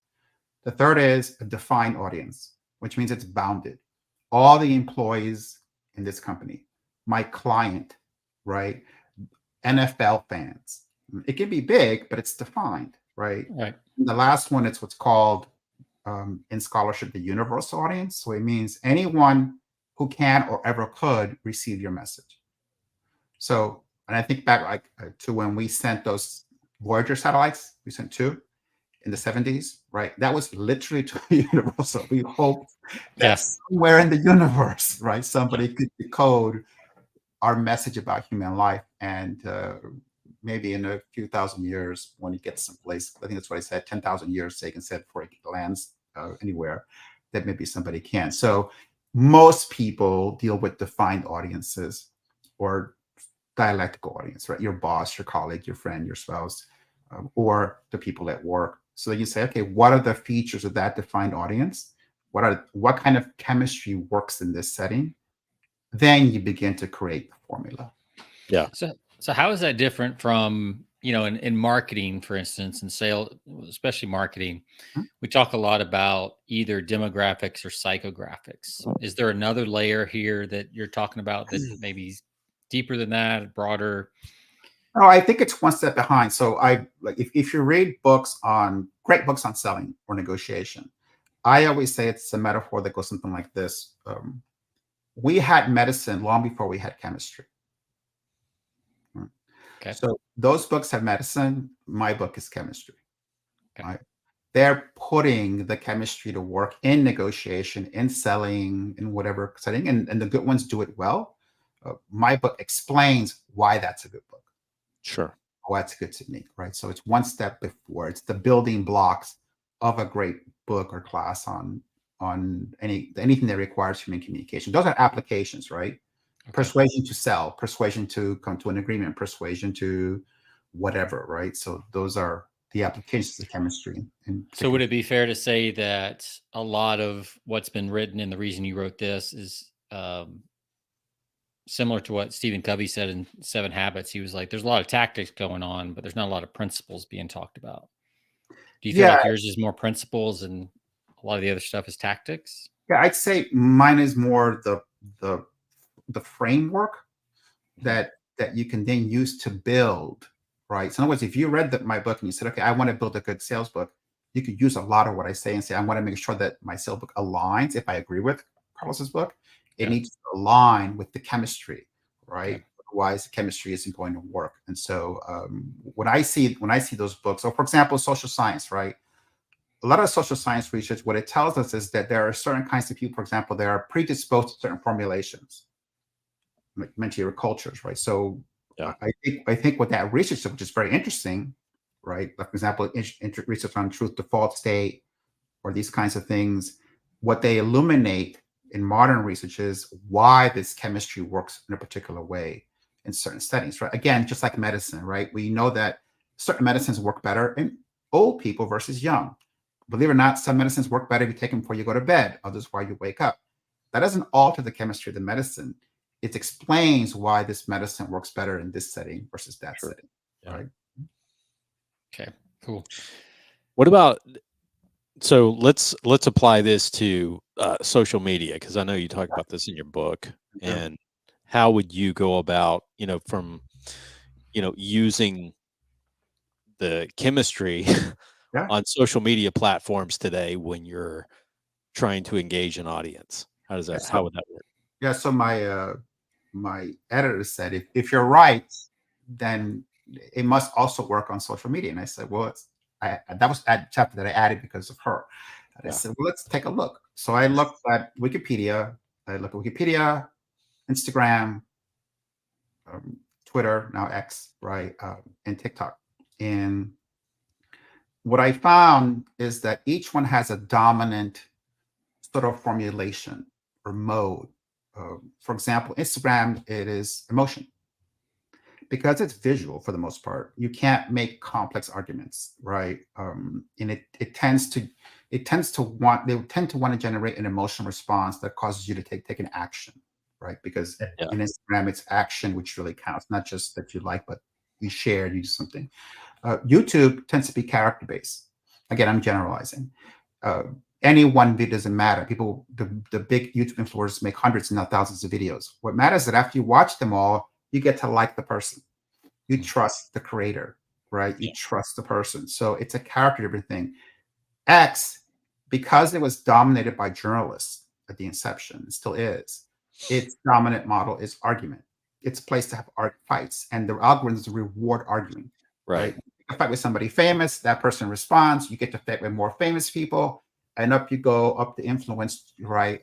The third is a defined audience, which means it's bounded. All the employees in this company, my client, right? NFL fans. It can be big, but it's defined, right? Right. And the last one, it's what's called in scholarship the universal audience. So it means anyone who can or ever could receive your message. So, and I think back to when we sent those Voyager satellites, we sent 2 in the 70s, right? That was literally to the universal. We hoped that somewhere in the universe, right, somebody could decode our message about human life, and maybe in a few thousand years, when it gets someplace, I think that's what I said, 10,000 years, Sagan said, before it lands anywhere, that maybe somebody can. So most people deal with defined audiences or dialectical audience, right? Your boss, your colleague, your friend, your spouse, or the people at work. So you say, okay, what are the features of that defined audience? What kind of chemistry works in this setting? Then you begin to create the formula. Yeah. So how is that different from, in marketing, for instance, and sales, especially marketing? We talk a lot about either demographics or psychographics. Is there another layer here that you're talking about that maybe is deeper than that, broader? Oh, I think it's one step behind. So if you read great books on selling or negotiation, I always say it's a metaphor that goes something like this. We had medicine long before we had chemistry. Okay. So those books have medicine. My book is chemistry. Okay. Right? They're putting the chemistry to work in negotiation, in selling, in whatever setting, and the good ones do it well. My book explains why that's a good book. Sure. Why it's a good technique, right? So it's one step before. It's the building blocks of a great book or class on anything that requires human communication. Those are applications, right? Persuasion to sell, persuasion to come to an agreement, persuasion to whatever, right? So those are the applications of chemistry. So would it be fair to say that a lot of what's been written and the reason you wrote this is similar to what Stephen Covey said in 7 Habits? He was like, there's a lot of tactics going on, but there's not a lot of principles being talked about. Do you feel like yours is more principles and a lot of the other stuff is tactics? Yeah, I'd say mine is more the framework that you can then use to build, right? So in other words, if you read my book and you said, okay, I want to build a good sales book, you could use a lot of what I say and say, I want to make sure that my sales book aligns. If I agree with Carlos's book, it needs to align with the chemistry, right? Okay. Otherwise, the chemistry isn't going to work. And so when I see those books, so for example, social science, right? A lot of social science research, what it tells us is that there are certain kinds of people, for example, that are predisposed to certain formulations, like mentioned your cultures, right? So I think what that research, which is very interesting, right? Like, for example, research on truth default state or these kinds of things, what they illuminate in modern research is why this chemistry works in a particular way in certain settings, right? Again, just like medicine, right? We know that certain medicines work better in old people versus young. Believe it or not, some medicines work better if you take them before you go to bed, others while you wake up. That doesn't alter the chemistry of the medicine. It explains why this medicine works better in this setting versus that setting, right? Okay, cool. What about, so let's apply this to social media, because I know you talk about this in your book. And how would you go about, from, using the chemistry on social media platforms today when you're trying to engage an audience? How would that work? Yeah, so my editor said, if you're right, then it must also work on social media. And I said, well, that was a chapter that I added because of her. And I said, well, let's take a look. So I looked at Wikipedia. I looked at Wikipedia, Instagram, Twitter, now X, right, and TikTok. And what I found is that each one has a dominant sort of formulation or mode. For example, Instagram, it is emotion. Because it's visual for the most part, you can't make complex arguments, right? And they tend to want to generate an emotional response that causes you to take an action, right? Because in Instagram, it's action which really counts, not just that you like, but you share, you do something. YouTube tends to be character based. Again, I'm generalizing. Any one video doesn't matter. People, the big YouTube influencers make hundreds and not thousands of videos. What matters is that after you watch them all, you get to like the person. You trust the creator, right? You trust the person. So it's a character-driven thing. X, because it was dominated by journalists at the inception, it still is, its dominant model is argument. It's a place to have art fights, and the algorithms reward arguing, right? You fight with somebody famous, that person responds, you get to fight with more famous people, and up you go, up the influence, right?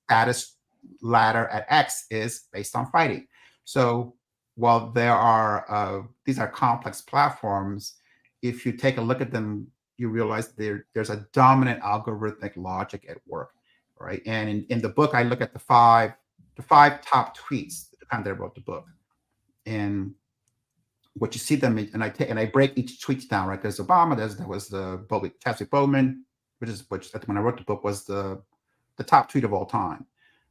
Status ladder at X is based on fighting. So while there are these are complex platforms, if you take a look at them, you realize there's a dominant algorithmic logic at work, right? And in the book, I look at the five top tweets at the time that I wrote the book, and what you see them, and I break each tweet down, right? There's Obama, there was the Chadwick Boseman, which when I wrote the book was the top tweet of all time,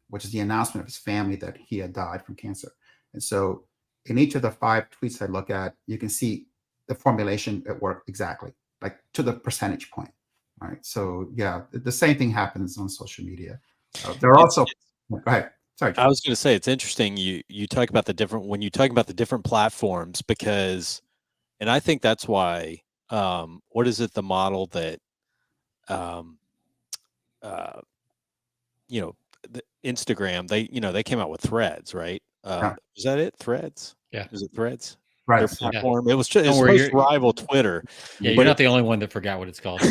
which is the announcement of his family that he had died from cancer. And so in each of the 5 tweets I look at, you can see the formulation at work exactly, like to the percentage point, right? So yeah, the same thing happens on social media. There are also, go ahead. Sorry, John. I was going to say, it's interesting you talk about when you talk about the different platforms, because, and I think that's why, what is it, the model that, the Instagram, they came out with Threads, right? Is that it? Threads? Yeah. Is it Threads? Right. Their platform. It was just, it's supposed to rival Twitter. Yeah, you're not the only one that forgot what it's called.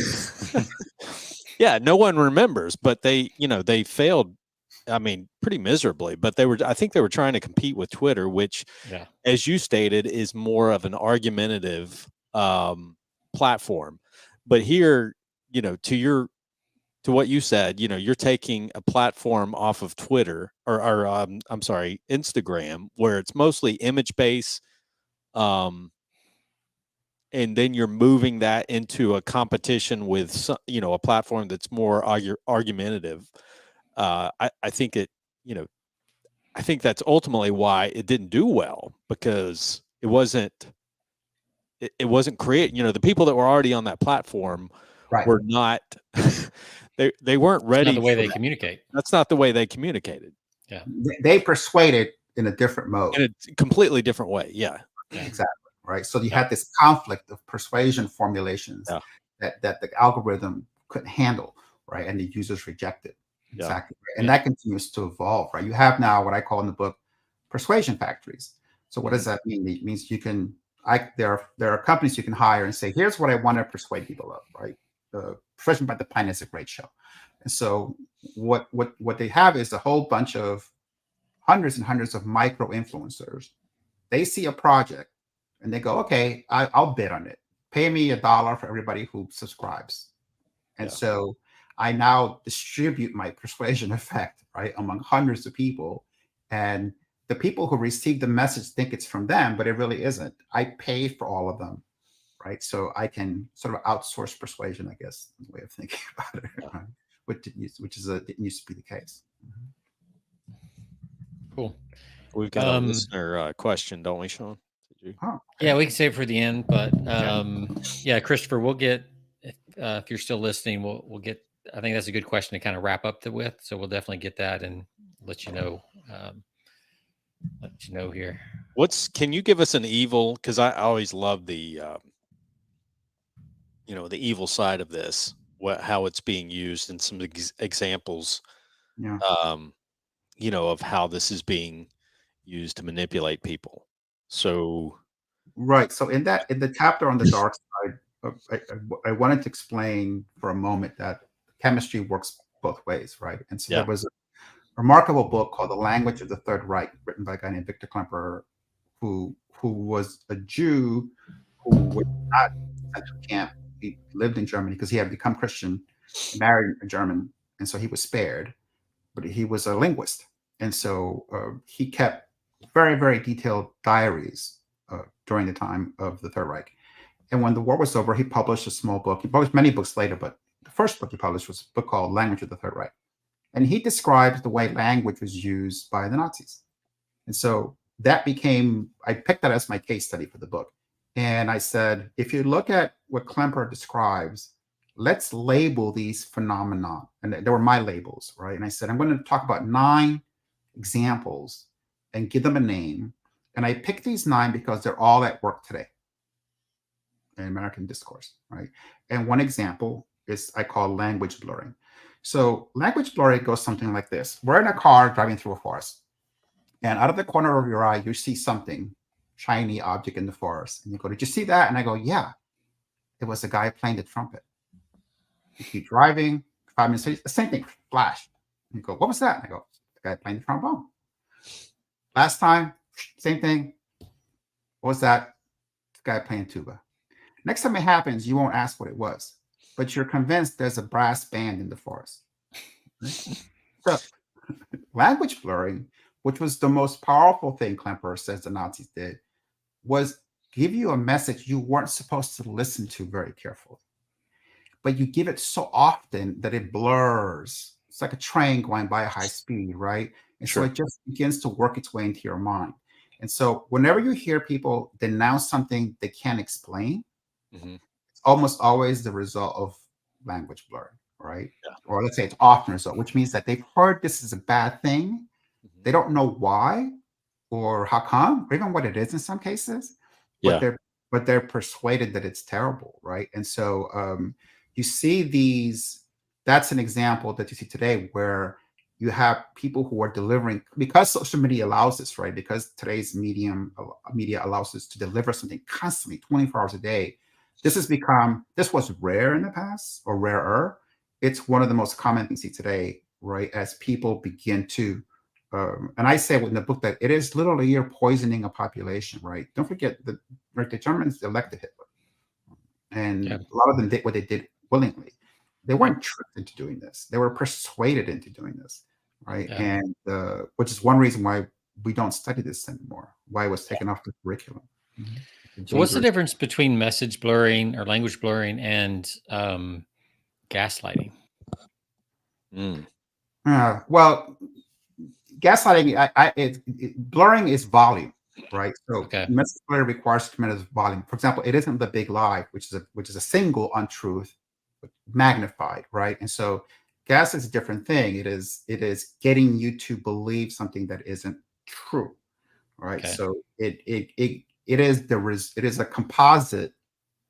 Yeah, no one remembers, but they failed. I mean, pretty miserably, but I think they were trying to compete with Twitter, which, as you stated, is more of an argumentative platform. But here, to your to what you said, you're taking a platform off of Twitter or I'm sorry, Instagram, where it's mostly image based, and then you're moving that into a competition with some, a platform that's more argumentative. I think I think that's ultimately why it didn't do well, because it wasn't created. The people that were already on that platform were not they weren't ready. Not the way they communicate. That's not the way they communicated. Yeah, they persuaded in a different mode, in a completely different way. Yeah. Exactly. Right. So you had this conflict of persuasion formulations that the algorithm couldn't handle, right, and the users rejected. Exactly. Right? And that continues to evolve. Right. You have now what I call in the book persuasion factories. So what does that mean? It means you can. There are companies you can hire and say, here's what I want to persuade people of. Right. Persuasion by the Pine is a great show. And so what they have is a whole bunch of hundreds and hundreds of micro influencers. They see a project and they go, okay, I'll bid on it. Pay me $1 for everybody who subscribes. And so I now distribute my persuasion effect, right, among hundreds of people. And the people who receive the message think it's from them, but it really isn't. I pay for all of them, right? So I can sort of outsource persuasion, I guess, is the way of thinking about it, right? Which didn't used to be the case. Cool. We've got a listener question, don't we, Sean? Yeah, we can save it for the end, but yeah, Christopher, we'll get, if you're still listening, we'll get, I think that's a good question to kind of wrap up with. So we'll definitely get that and let you know here. Can you give us an evil? Because I always love the, the evil side of this, how it's being used, and some examples, of how this is being used to manipulate people. So, right. So in the chapter on the dark side, I wanted to explain for a moment that chemistry works both ways, right? And so there was a remarkable book called The Language of the Third Reich, written by a guy named Victor Klemperer, who was a Jew who was not sent to camp. He lived in Germany because he had become Christian, married a German, and so he was spared. But he was a linguist, and so he kept very, very detailed diaries during the time of the Third Reich. And when the war was over, he published a small book. He published many books later, but the first book he published was a book called Language of the Third Reich. And he describes the way language was used by the Nazis. And so that became, I picked that as my case study for the book. And I said, if you look at what Klemperer describes, let's label these phenomena. And they were my labels, right? And I said, I'm going to talk about 9 examples and give them a name. And I picked these 9 because they're all at work today in American discourse, right? And one example is I call language blurring. So language blurring goes something like this. We're in a car driving through a forest, and out of the corner of your eye, you see something, shiny object in the forest. And you go, did you see that? And I go, yeah, it was a guy playing the trumpet. You keep driving, 5 minutes later, the same thing, flash. And you go, what was that? And I go, the guy playing the trombone. Last time, same thing. What was that? The guy playing tuba. Next time it happens, you won't ask what it was, but you're convinced there's a brass band in the forest. So language blurring, which was the most powerful thing Klemperer says the Nazis did, was give you a message you weren't supposed to listen to very carefully. But you give it so often that it blurs. It's like a train going by at high speed, right? And so it just begins to work its way into your mind. And so whenever you hear people denounce something they can't explain, it's almost always the result of language blurring, right? Or let's say it's often a result, which means that they've heard this is a bad thing. They don't know why or how come, or even what it is in some cases, but they're persuaded that it's terrible, right? And so you see these, that's an example that you see today where you have people who are delivering, because social media allows this, right? Because today's media allows us to deliver something constantly, 24 hours a day. This was rare in the past, or rarer. It's one of the most common things you see today, right? As people begin to, and I say in the book that it is literally you're poisoning a population, right? Don't forget that the Germans elected Hitler. And a lot of them did what they did willingly. They weren't tricked into doing this. They were persuaded into doing this, right? Yeah. And which is one reason why we don't study this anymore. Why it was taken off the curriculum. So, what's the difference between message blurring or language blurring and gaslighting? Well, gaslighting, blurring is volume, right? So message blurring requires tremendous volume. For example, it isn't the big lie, which is a single untruth magnified, right? And so gas is a different thing. It is getting you to believe something that isn't true, right? Okay. So it is a composite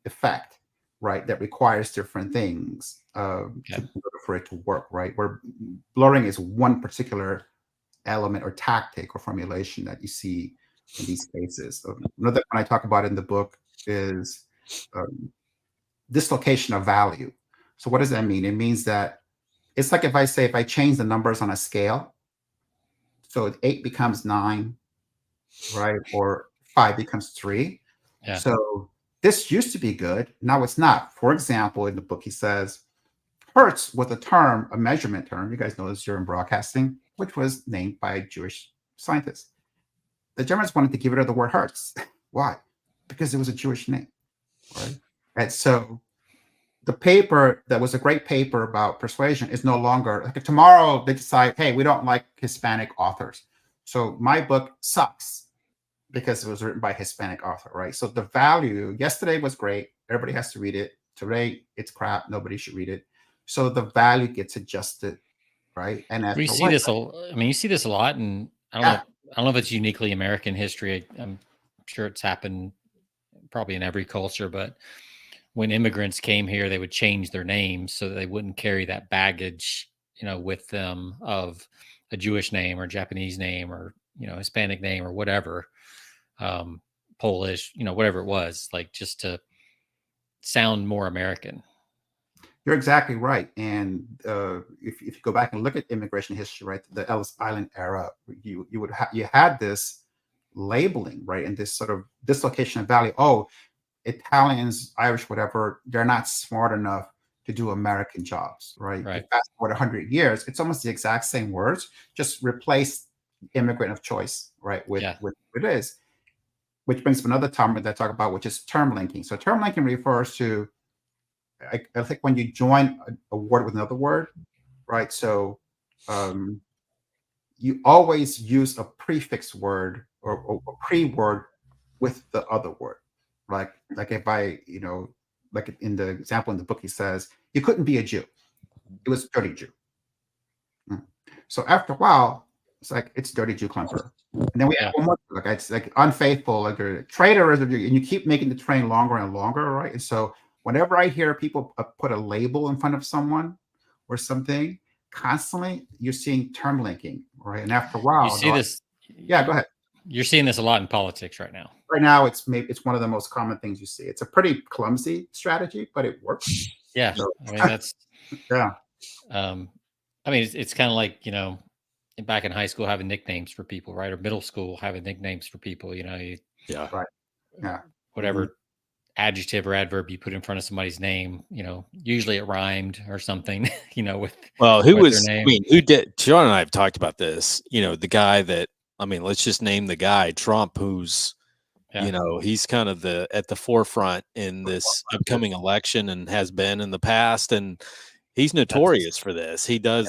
effect, right? That requires different things for it to work, right? Where blurring is one particular element or tactic or formulation that you see in these cases. Another one I talk about in the book is dislocation of value. So what does that mean? It means that it's like if I change the numbers on a scale, so 8 becomes 9, right? Or 5 becomes 3. Yeah. So this used to be good. Now it's not. For example, in the book, he says, Hertz was a measurement term. You guys know this during broadcasting, which was named by a Jewish scientist. The Germans wanted to give it the word Hertz. Why? Because it was a Jewish name, right? And so the paper that was a great paper about persuasion is no longer, like tomorrow they decide, hey, we don't like Hispanic authors. So my book sucks because it was written by a Hispanic author, right? So the value, yesterday was great. Everybody has to read it. Today it's crap. Nobody should read it. So the value gets adjusted, right? And we see this. You see this a lot, and I don't know if it's uniquely American history. I'm sure it's happened probably in every culture, but when immigrants came here, they would change their names so that they wouldn't carry that baggage, with them of a Jewish name or Japanese name or, Hispanic name or whatever, Polish, whatever it was, like just to sound more American. You're exactly right. And if you go back and look at immigration history, right, the Ellis Island era, you had this labeling, right, and this sort of dislocation of value. Oh, Italians, Irish, whatever, they're not smart enough to do American jobs, right? Fast forward 100 years, it's almost the exact same words, just replace immigrant of choice, right, with it is. Which brings up another term that I talk about, which is term linking. So term linking refers to, I think, when you join a word with another word, right? So you always use a prefix word or a pre-word with the other word. Like if I, like in the example in the book, he says, you couldn't be a Jew. It was dirty Jew. So after a while, it's like, it's dirty Jew clumper. And then we have one more, like it's like unfaithful, like a traitor, and you keep making the train longer and longer, right? And so whenever I hear people put a label in front of someone or something, constantly you're seeing term linking, right? And after a while, you see this. Yeah, go ahead. You're seeing this a lot in politics right now. Right now, it's one of the most common things you see. It's a pretty clumsy strategy, but it works. Yeah, so, that's yeah. It's kind of like back in high school having nicknames for people, right? Or middle school having nicknames for people. Right. Yeah. Whatever adjective or adverb you put in front of somebody's name, usually it rhymed or something. With their name. Who did? John and I have talked about this. The guy that. Let's just name the guy Trump, who's, he's kind of at the forefront in this upcoming election and has been in the past. And he's notorious for this. He does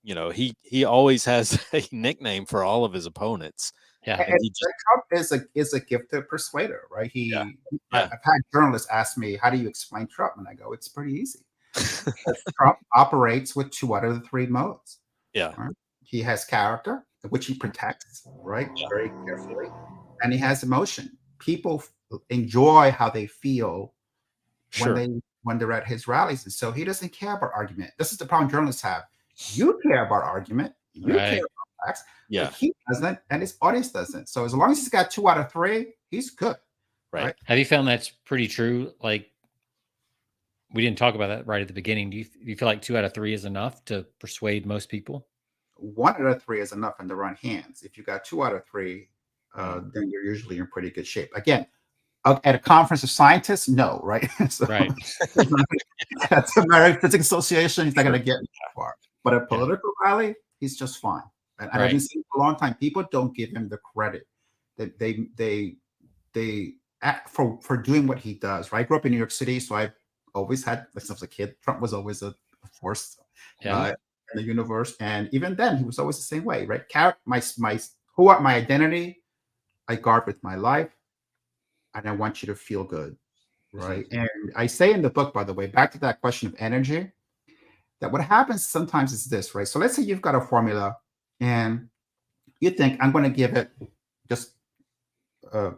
he always has a nickname for all of his opponents. Yeah. And Trump is a gifted persuader, right? I've had journalists ask me, how do you explain Trump? And I go, it's pretty easy. Trump operates with 2 out of the 3 modes. Yeah. Right? He has character, which he protects, right, very carefully, and he has emotion. People enjoy how they feel when they're at his rallies, and so he doesn't care about argument. This is the problem journalists have. You care about argument, you care about facts, but he doesn't, and his audience doesn't. So as long as he's got 2 out of 3, he's good. Right? Have you found that's pretty true? Like, we didn't talk about that right at the beginning. Do you feel like 2 out of 3 is enough to persuade most people? 1 out of 3 is enough in the right hands. If you got 2 out of 3, then you're usually in pretty good shape. Again, at a conference of scientists, no, right? So right. that's American Physics Association. He's not going to get that far. But a political rally, he's just fine. And I've been saying for a long time, people don't give him the credit that they act for doing what he does. Right? I grew up in New York City, so I always had, since I was a kid, Trump was always a force in the universe, and even then, he was always the same way. Right? My identity, I guard with my life, and I want you to feel good. Right? And I say in the book, by the way, back to that question of energy, that what happens sometimes is this, right? So let's say you've got a formula and you think, I'm going to give it just a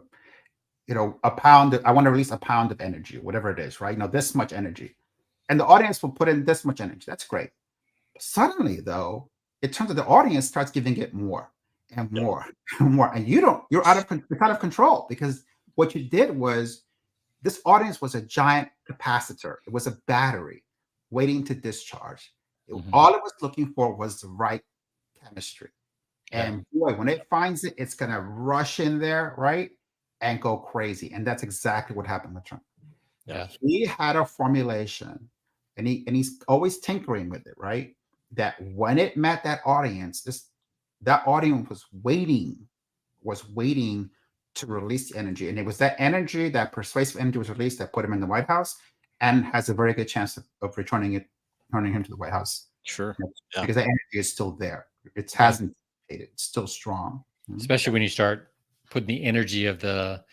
pound. I want to release a pound of energy, whatever it is, right? This much energy, and the audience will put in this much energy. That's great. Suddenly, though, it turns out the audience starts giving it more and more and more, and you're out of control, because what you did was, this audience was a giant capacitor. It was a battery waiting to discharge. All it was looking for was the right chemistry. And boy, when it finds it, it's going to rush in there, right? And go crazy. And that's exactly what happened with Trump. Yeah. He had a formulation, and he's always tinkering with it, right? That when it met that audience, that audience was waiting to release the energy. And it was that energy, that persuasive energy was released, that put him in the White House, and has a very good chance of returning him to the White House. Sure. Because that energy is still there. It hasn't faded. It's still strong. Especially when you start putting the energy of the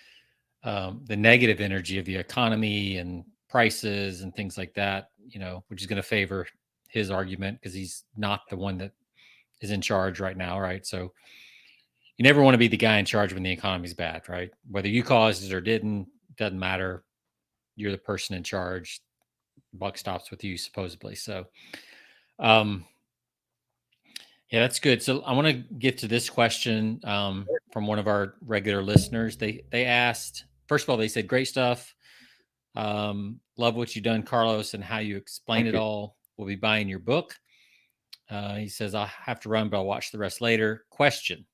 negative energy of the economy and prices and things like that, which is going to favor his argument, because he's not the one that is in charge right now, right? So you never want to be the guy in charge when the economy's bad, right? Whether you caused it or didn't, doesn't matter. You're the person in charge. Buck stops with you, supposedly. So, yeah, that's good. So I want to get to this question from one of our regular listeners. They asked, first of all, they said, great stuff. Love what you've done, Carlos, and how you explain it all. We'll be buying your book. He says, I'll have to run, but I'll watch the rest later. Question: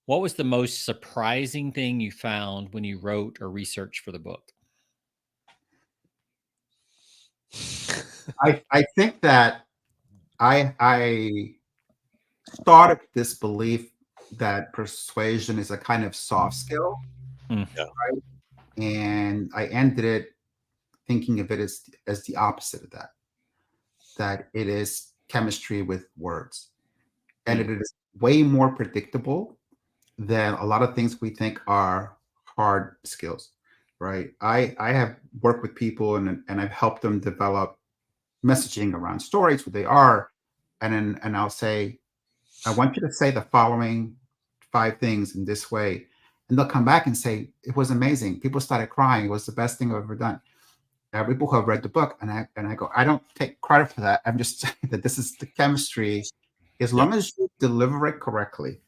what was the most surprising thing you found when you wrote or researched for the book? I think that I started this belief that persuasion is a kind of soft skill, right? And I ended it thinking of it as the opposite of that it is chemistry with words. And it is way more predictable than a lot of things we think are hard skills, right? I have worked with people and I've helped them develop messaging around stories, what they are. And I'll say, I want you to say the following 5 things in this way. And they'll come back and say, it was amazing. People started crying. It was the best thing I've ever done. People who have read the book, and I go, I don't take credit for that. I'm just saying that this is the chemistry. As long as you deliver it correctly,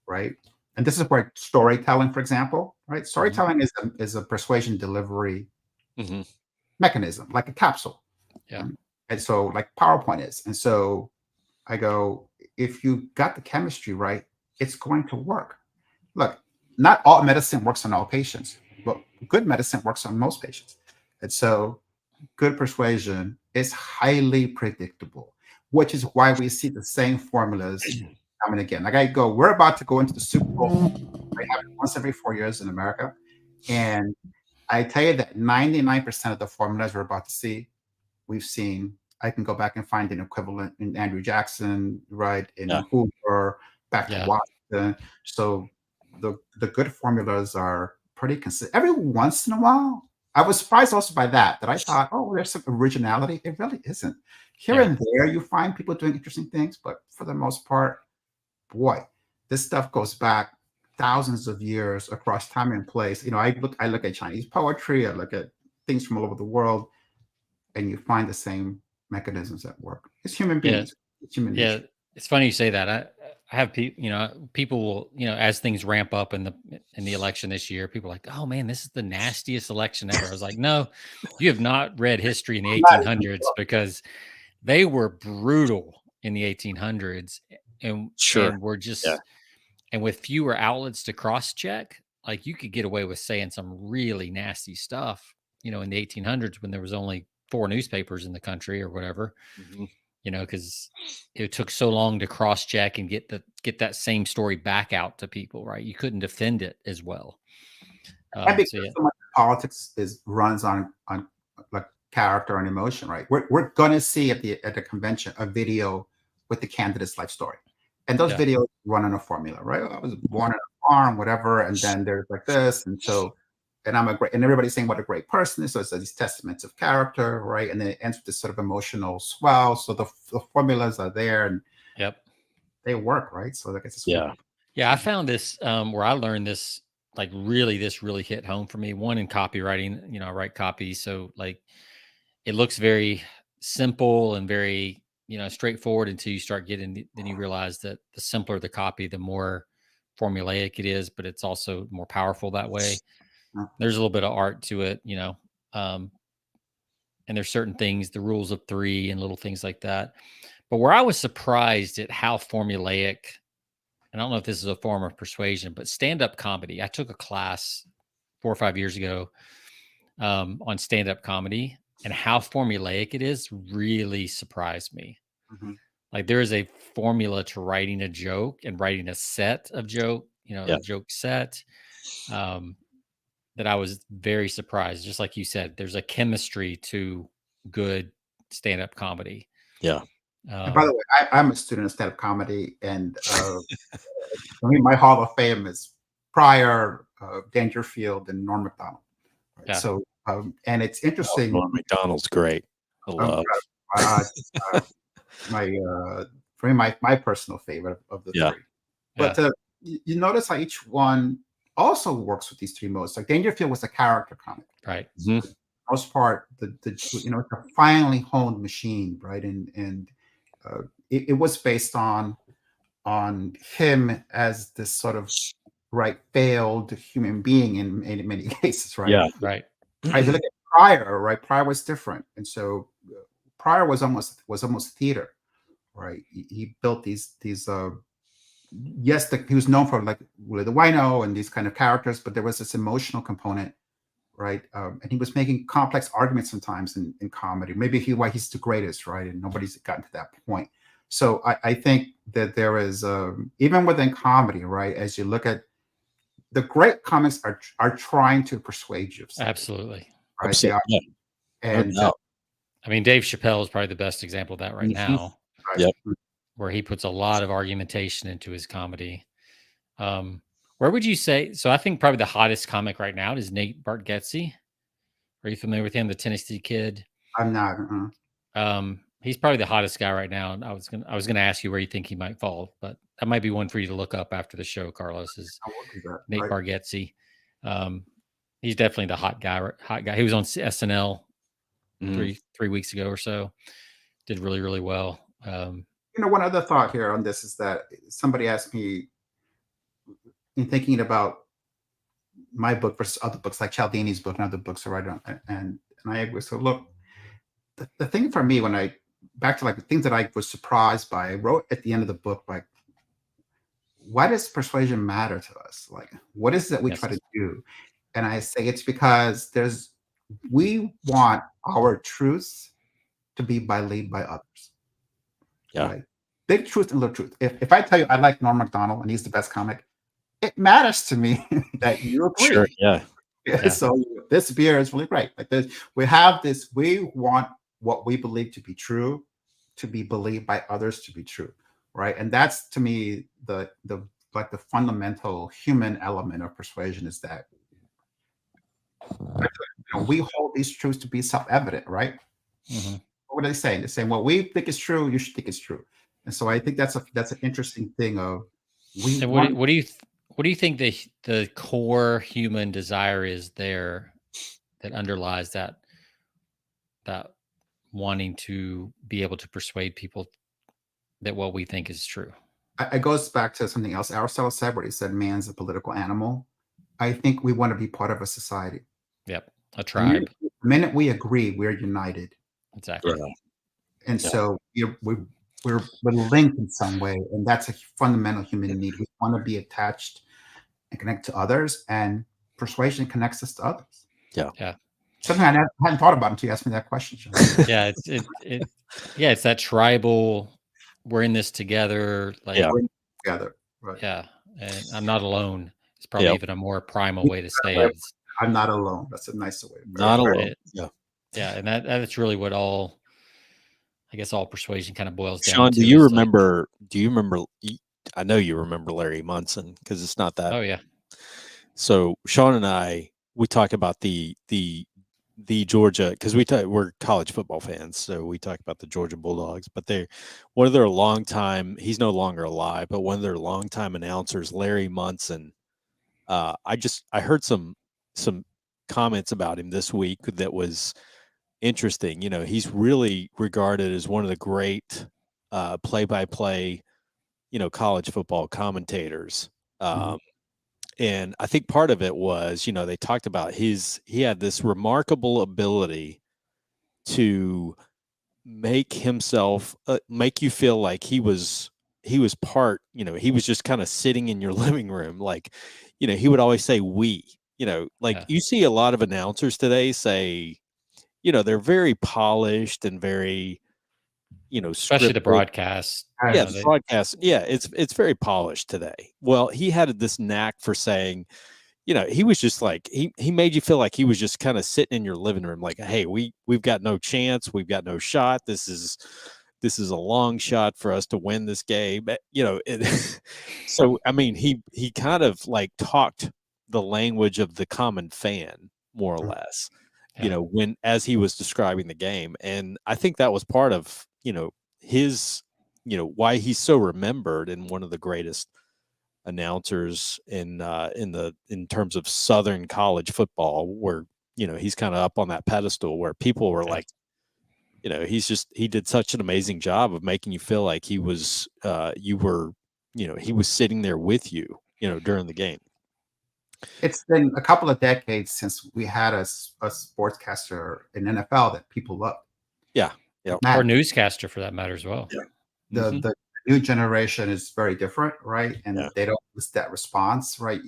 right? And this is where storytelling, for example, right? Storytelling is a persuasion delivery mechanism, like a capsule. Yeah. And so, like PowerPoint is. And so I go, if you got the chemistry right, it's going to work. Look, not all medicine works on all patients, but good medicine works on most patients. And so good persuasion is highly predictable, which is why we see the same formulas time and again. Like I go, we're about to go into the Super Bowl. I have it once every 4 years in America. And I tell you that 99% of the formulas we're about to see, we've seen. I can go back and find an equivalent in Andrew Jackson, right? In Hoover, back to Washington. So the good formulas are pretty consistent. Every once in a while, I was surprised also by that I thought, oh, there's some originality. It really isn't. Here and there, you find people doing interesting things, but for the most part, boy, this stuff goes back thousands of years across time and place. I look at Chinese poetry, I look at things from all over the world, and you find the same mechanisms at work. It's human beings. It's human nature. It's funny you say that. I have people will, as things ramp up in the election this year, people are like, oh man, this is the nastiest election ever. I was like, no, you have not read history in the 1800s, because they were brutal in the 1800s, and we're just, and with fewer outlets to cross check, like you could get away with saying some really nasty stuff, in the 1800s when there was only 4 newspapers in the country or whatever, because it took so long to cross check and get that same story back out to people, right? You couldn't defend it as well. And because so much politics runs on like character and emotion, right? We're going to see at the convention a video with the candidate's life story, and those videos run on a formula, right? I was born on a farm, whatever, and then there's like this, and so, and and everybody's saying what a great person is. So it's these testaments of character, right? And then it ends with this sort of emotional swell. So the formulas are there, and they work, right? So I guess it's I found this where I learned this. Like this really hit home for me. One, in copywriting, I write copy. So like it looks very simple and very, straightforward until you start then you realize that the simpler the copy, the more formulaic it is, but it's also more powerful that way. There's a little bit of art to it, and there's certain things, the rules of 3 and little things like that. But where I was surprised at how formulaic, and I don't know if this is a form of persuasion, but stand-up comedy. I took a class 4 or 5 years ago on stand-up comedy, and how formulaic it is really surprised me. Like there is a formula to writing a joke and writing a set of joke, a joke set, that I was very surprised. Just like you said, there's a chemistry to good stand-up comedy. Yeah. And by the way, I'm a student of stand-up comedy, and my Hall of Fame is Pryor, Dangerfield, and Norm Macdonald. Right? Yeah. So, and it's interesting. Norm Macdonald's great. I love. My personal favorite of the 3. But you notice how each one also works with these 3 modes. Like Dangerfield was a character comic, right? For the most part, it's a finely honed machine, right? And it was based on him as this sort of failed human being in many cases, right? Yeah, right. If you look at Pryor, right? Pryor was different, and so Pryor was almost theater, right? He built these. Yes, he was known for like Willie the Wino and these kind of characters, but there was this emotional component, right? And he was making complex arguments sometimes in comedy. Maybe why he's the greatest, right? And nobody's gotten to that point. So I think that there is even within comedy, right? As you look at the great comics are trying to persuade you. Absolutely, right? Absolutely. And I mean, Dave Chappelle is probably the best example of that right now. Right. Yep. Where he puts a lot of argumentation into his comedy. Where would you say? So I think probably the hottest comic right now is Nate Bargatze. Are you familiar with him, the Tennessee kid? I'm not. He's probably the hottest guy right now. And I was gonna ask you where you think he might fall, but that might be one for you to look up after the show, Carlos. Is Nate Bargatze? He's definitely the hot guy. He was on SNL 3 weeks ago or so. Did really, really well. One other thought here on this is that somebody asked me, in thinking about my book versus other books like Cialdini's book and other books I write on, and I agree. So look, the thing for me, back to like the things that I was surprised by, I wrote at the end of the book, like, why does persuasion matter to us? Like, what is it that we try to do? And I say it's because we want our truths to be believed by others. Yeah. Right? Big truth and little truth. If I tell you I like Norm Macdonald and he's the best comic, it matters to me that you agree. Sure. Yeah. So this beer is really great. Like this, we want what we believe to be true to be believed by others to be true. Right. And that's, to me, the fundamental human element of persuasion is that we hold these truths to be self-evident, right? Mm-hmm. What are they saying? They're saying, well, we think it's true, you should think it's true. And so I think that's an interesting thing of what do you think the core human desire is there that underlies that wanting to be able to persuade people that what we think is true? It goes back to something else Aristotle said, where he said man's a political animal. I think we want to be part of a society. Yep. A tribe. The minute we agree, we're united. Exactly. And so we're linked in some way, and that's a fundamental human need. We want to be attached and connect to others, and persuasion connects us to others. Yeah. Something I hadn't thought about until you asked me that question, John. Yeah, it's that tribal. We're in this together. Like, we're together. Right. Yeah, and I'm not alone. It's probably even a more primal way to say it. I'm not alone. That's a nicer way. Not alone. Yeah, and that's really what all persuasion kind of boils down Sean, to. do you remember? I know you remember Larry Munson, because it's not that. Oh yeah. So Sean and we talk about the Georgia, because we're college football fans, so we talk about the Georgia Bulldogs. But one of their longtime, he's no longer alive, but one of their longtime announcers, Larry Munson. I heard some comments about him this week that was interesting. He's really regarded as one of the great play-by-play, college football commentators. And I think part of it was, they talked about he had this remarkable ability to make himself, make you feel like he was part, he was just kind of sitting in your living room. Like, he would always say, we, you see a lot of announcers today say, they're very polished and very, especially the broadcast. Yeah, the broadcast. Yeah, it's very polished today. Well, he had this knack for saying, he was just like, he made you feel like he was just kind of sitting in your living room, like, hey, we've got no chance, we've got no shot. This is a long shot for us to win this game. So I mean, he kind of like talked the language of the common fan, more or less, as he was describing the game. And I think that was part of, his, why he's so remembered and one of the greatest announcers in terms of Southern college football, where, he's kind of up on that pedestal where people were like, he did such an amazing job of making you feel like he was, he was sitting there with you, during the game. It's been a couple of decades since we had a sportscaster in NFL that people loved. Yeah. Or newscaster for that matter as well. Yeah. The new generation is very different, right? And they don't list that response, right?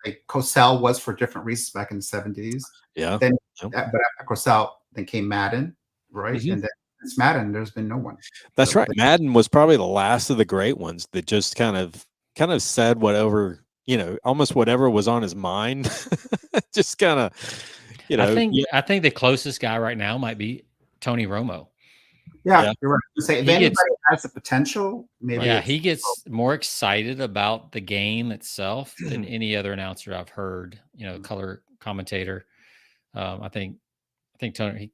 Like Cosell was for different reasons back in the 70s. Yeah. But after Cosell, then came Madden, right? And then since Madden, there's been no one. That's right. Madden was probably the last of the great ones that just kind of said whatever, almost whatever was on his mind. Just kind of, I think the closest guy right now might be Tony Romo. Yeah, you're right. Say, if anybody has the potential, maybe. Yeah, he gets more excited about the game itself than any other announcer I've heard. Color commentator. I think Tony,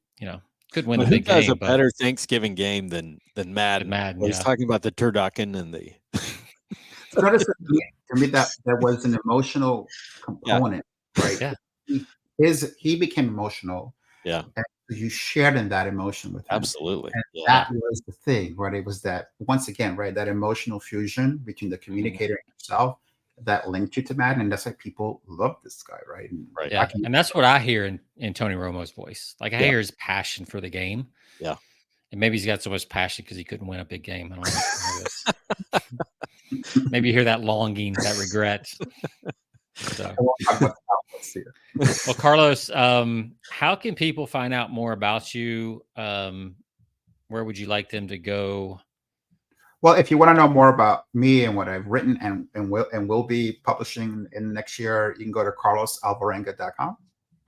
could win the big game. Who does a better Thanksgiving game than Madden? He's talking about the turducken and the. Notice to me that there was an emotional component, right? Yeah. He became emotional. Yeah. And you shared in that emotion with him. Absolutely. And that was the thing, right? It was that, once again, right, that emotional fusion between the communicator and yourself that linked you to Madden. And that's why people love this guy, right? Right. Yeah. And that's what I hear in Tony Romo's voice. Like, I hear his passion for the game. Yeah. And maybe he's got so much passion because he couldn't win a big game. I don't know. Maybe you hear that longing, that regret. So. Well, Carlos, how can people find out more about you? Where would you like them to go? Well, if you want to know more about me and what I've written and will be publishing in the next year, you can go to carlosalvarenga.com.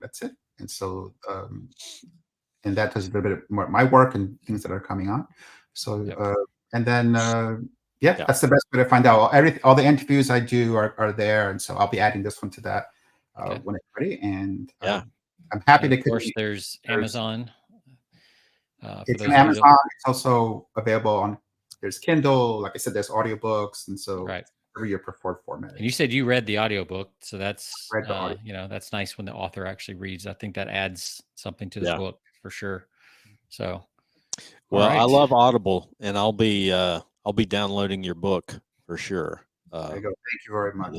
That's it. And so, and that does a little bit more my work and things that are coming on. So, and then, that's the best way to find out. All the interviews I do are there, and so I'll be adding this one to that when it's ready. And I'm happy to. Of course, there's Amazon. It's on Amazon. It's also available on. There's Kindle. Like I said, there's audiobooks, and so whatever your preferred format. And you said you read the audiobook, so that's that's nice when the author actually reads. I think that adds something to the book for sure. So, well, I love Audible, and I'll be downloading your book for sure. There you go. Thank you very much.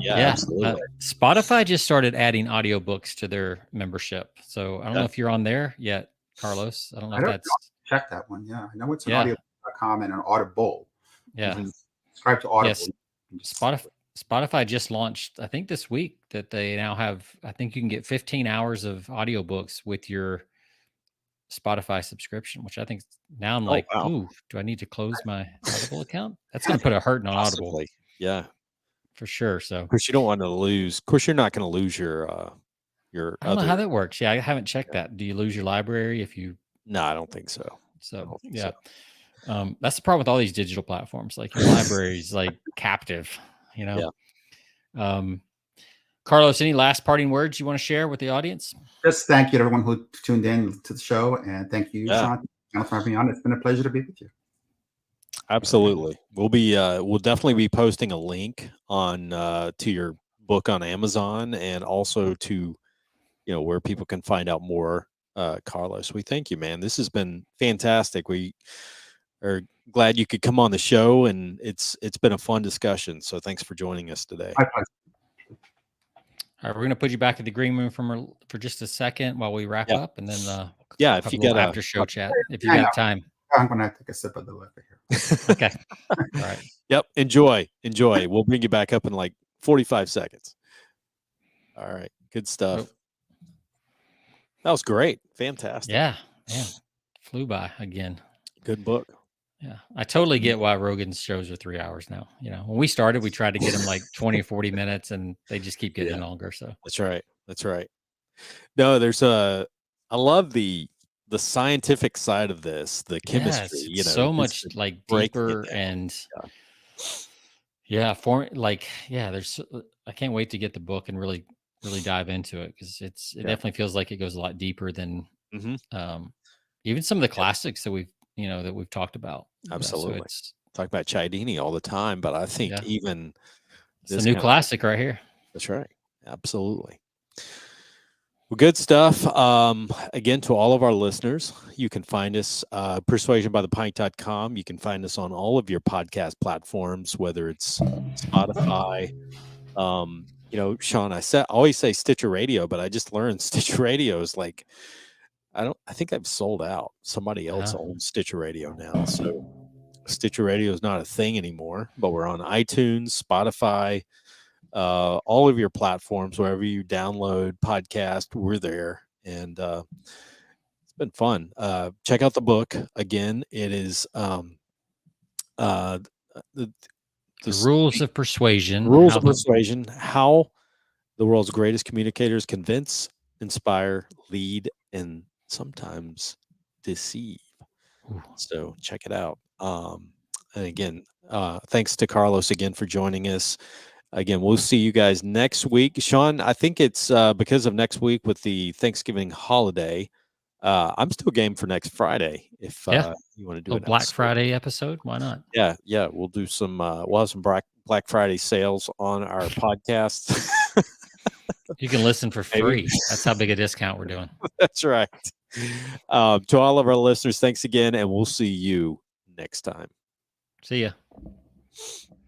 Absolutely. Spotify just started adding audiobooks to their membership, so I don't know if you're on there yet, Carlos. I don't know if that's check that one. Yeah, I know it's an audio.com and an Audible. Yeah, subscribe to Audible. Yes. Spotify just launched, I think this week, that they now have, I think you can get 15 hours of audiobooks with your Spotify subscription, which I think now I'm like, wow. ooh, do I need to close my Audible account? That's going to put a hurting on Audible. Possibly. Yeah. For sure. So, Of course, you don't want to lose. Of course, you're not going to lose your I don't know how that works. Yeah, I haven't checked that. Do you lose your library if you? No, I don't think so. So yeah, that's the problem with all these digital platforms. Like your library is like captive. You know. Yeah. Carlos, any last parting words you want to share with the audience? Just thank you to everyone who tuned in to the show, and thank you, Sean, for having me on. It's been a pleasure to be with you. Absolutely. We'll definitely be posting a link on to your book on Amazon, and also to where people can find out more. Carlos, we thank you, man. This has been fantastic. We are glad you could come on the show, and it's been a fun discussion. So thanks for joining us today. My pleasure. All right, we're gonna put you back in the green room for just a second while we wrap up, and then if you get after show chat, if you got time. I'm gonna take a sip of the liquor here. Okay. All right. Yep. Enjoy. We'll bring you back up in like 45 seconds. All right. Good stuff. Oh. That was great. Fantastic. Yeah. Man, flew by again. Good book. Yeah. I totally get why Rogan's shows are 3 hours now. When we started, we tried to get them like 20 or 40 minutes, and they just keep getting longer. So that's right. No, I love the scientific side of this, the chemistry, so much like deeper and there's, I can't wait to get the book and really dive into it, because it definitely feels like it goes a lot deeper than even some of the classics that we've talked about. Absolutely. Talk about Cialdini all the time, but I think even it's a new classic right here. That's right. Absolutely. Well, good stuff. Again, to all of our listeners, you can find us persuasionbythepint.com. You can find us on all of your podcast platforms, whether it's Spotify. Sean, I always say Stitcher Radio, but I just learned Stitcher Radio is like, I think I've sold out. Somebody else owns Stitcher Radio now. So Stitcher Radio is not a thing anymore, but we're on iTunes, Spotify, all of your platforms, wherever you download podcast, we're there. And it's been fun. Check out the book. Again, it is the Rules of Persuasion. How the world's greatest communicators convince, inspire, lead, and sometimes deceive. So check it out. And again, thanks to Carlos again for joining us. Again, we'll see you guys next week. Sean, I think it's because of next week with the Thanksgiving holiday. I'm still game for next Friday if you want to do a Black Friday episode. Why not? Yeah. We'll do some. We'll have some Black Friday sales on our podcast. You can listen for free. That's how big a discount we're doing. That's right. To all of our listeners, thanks again, and we'll see you next time. See ya.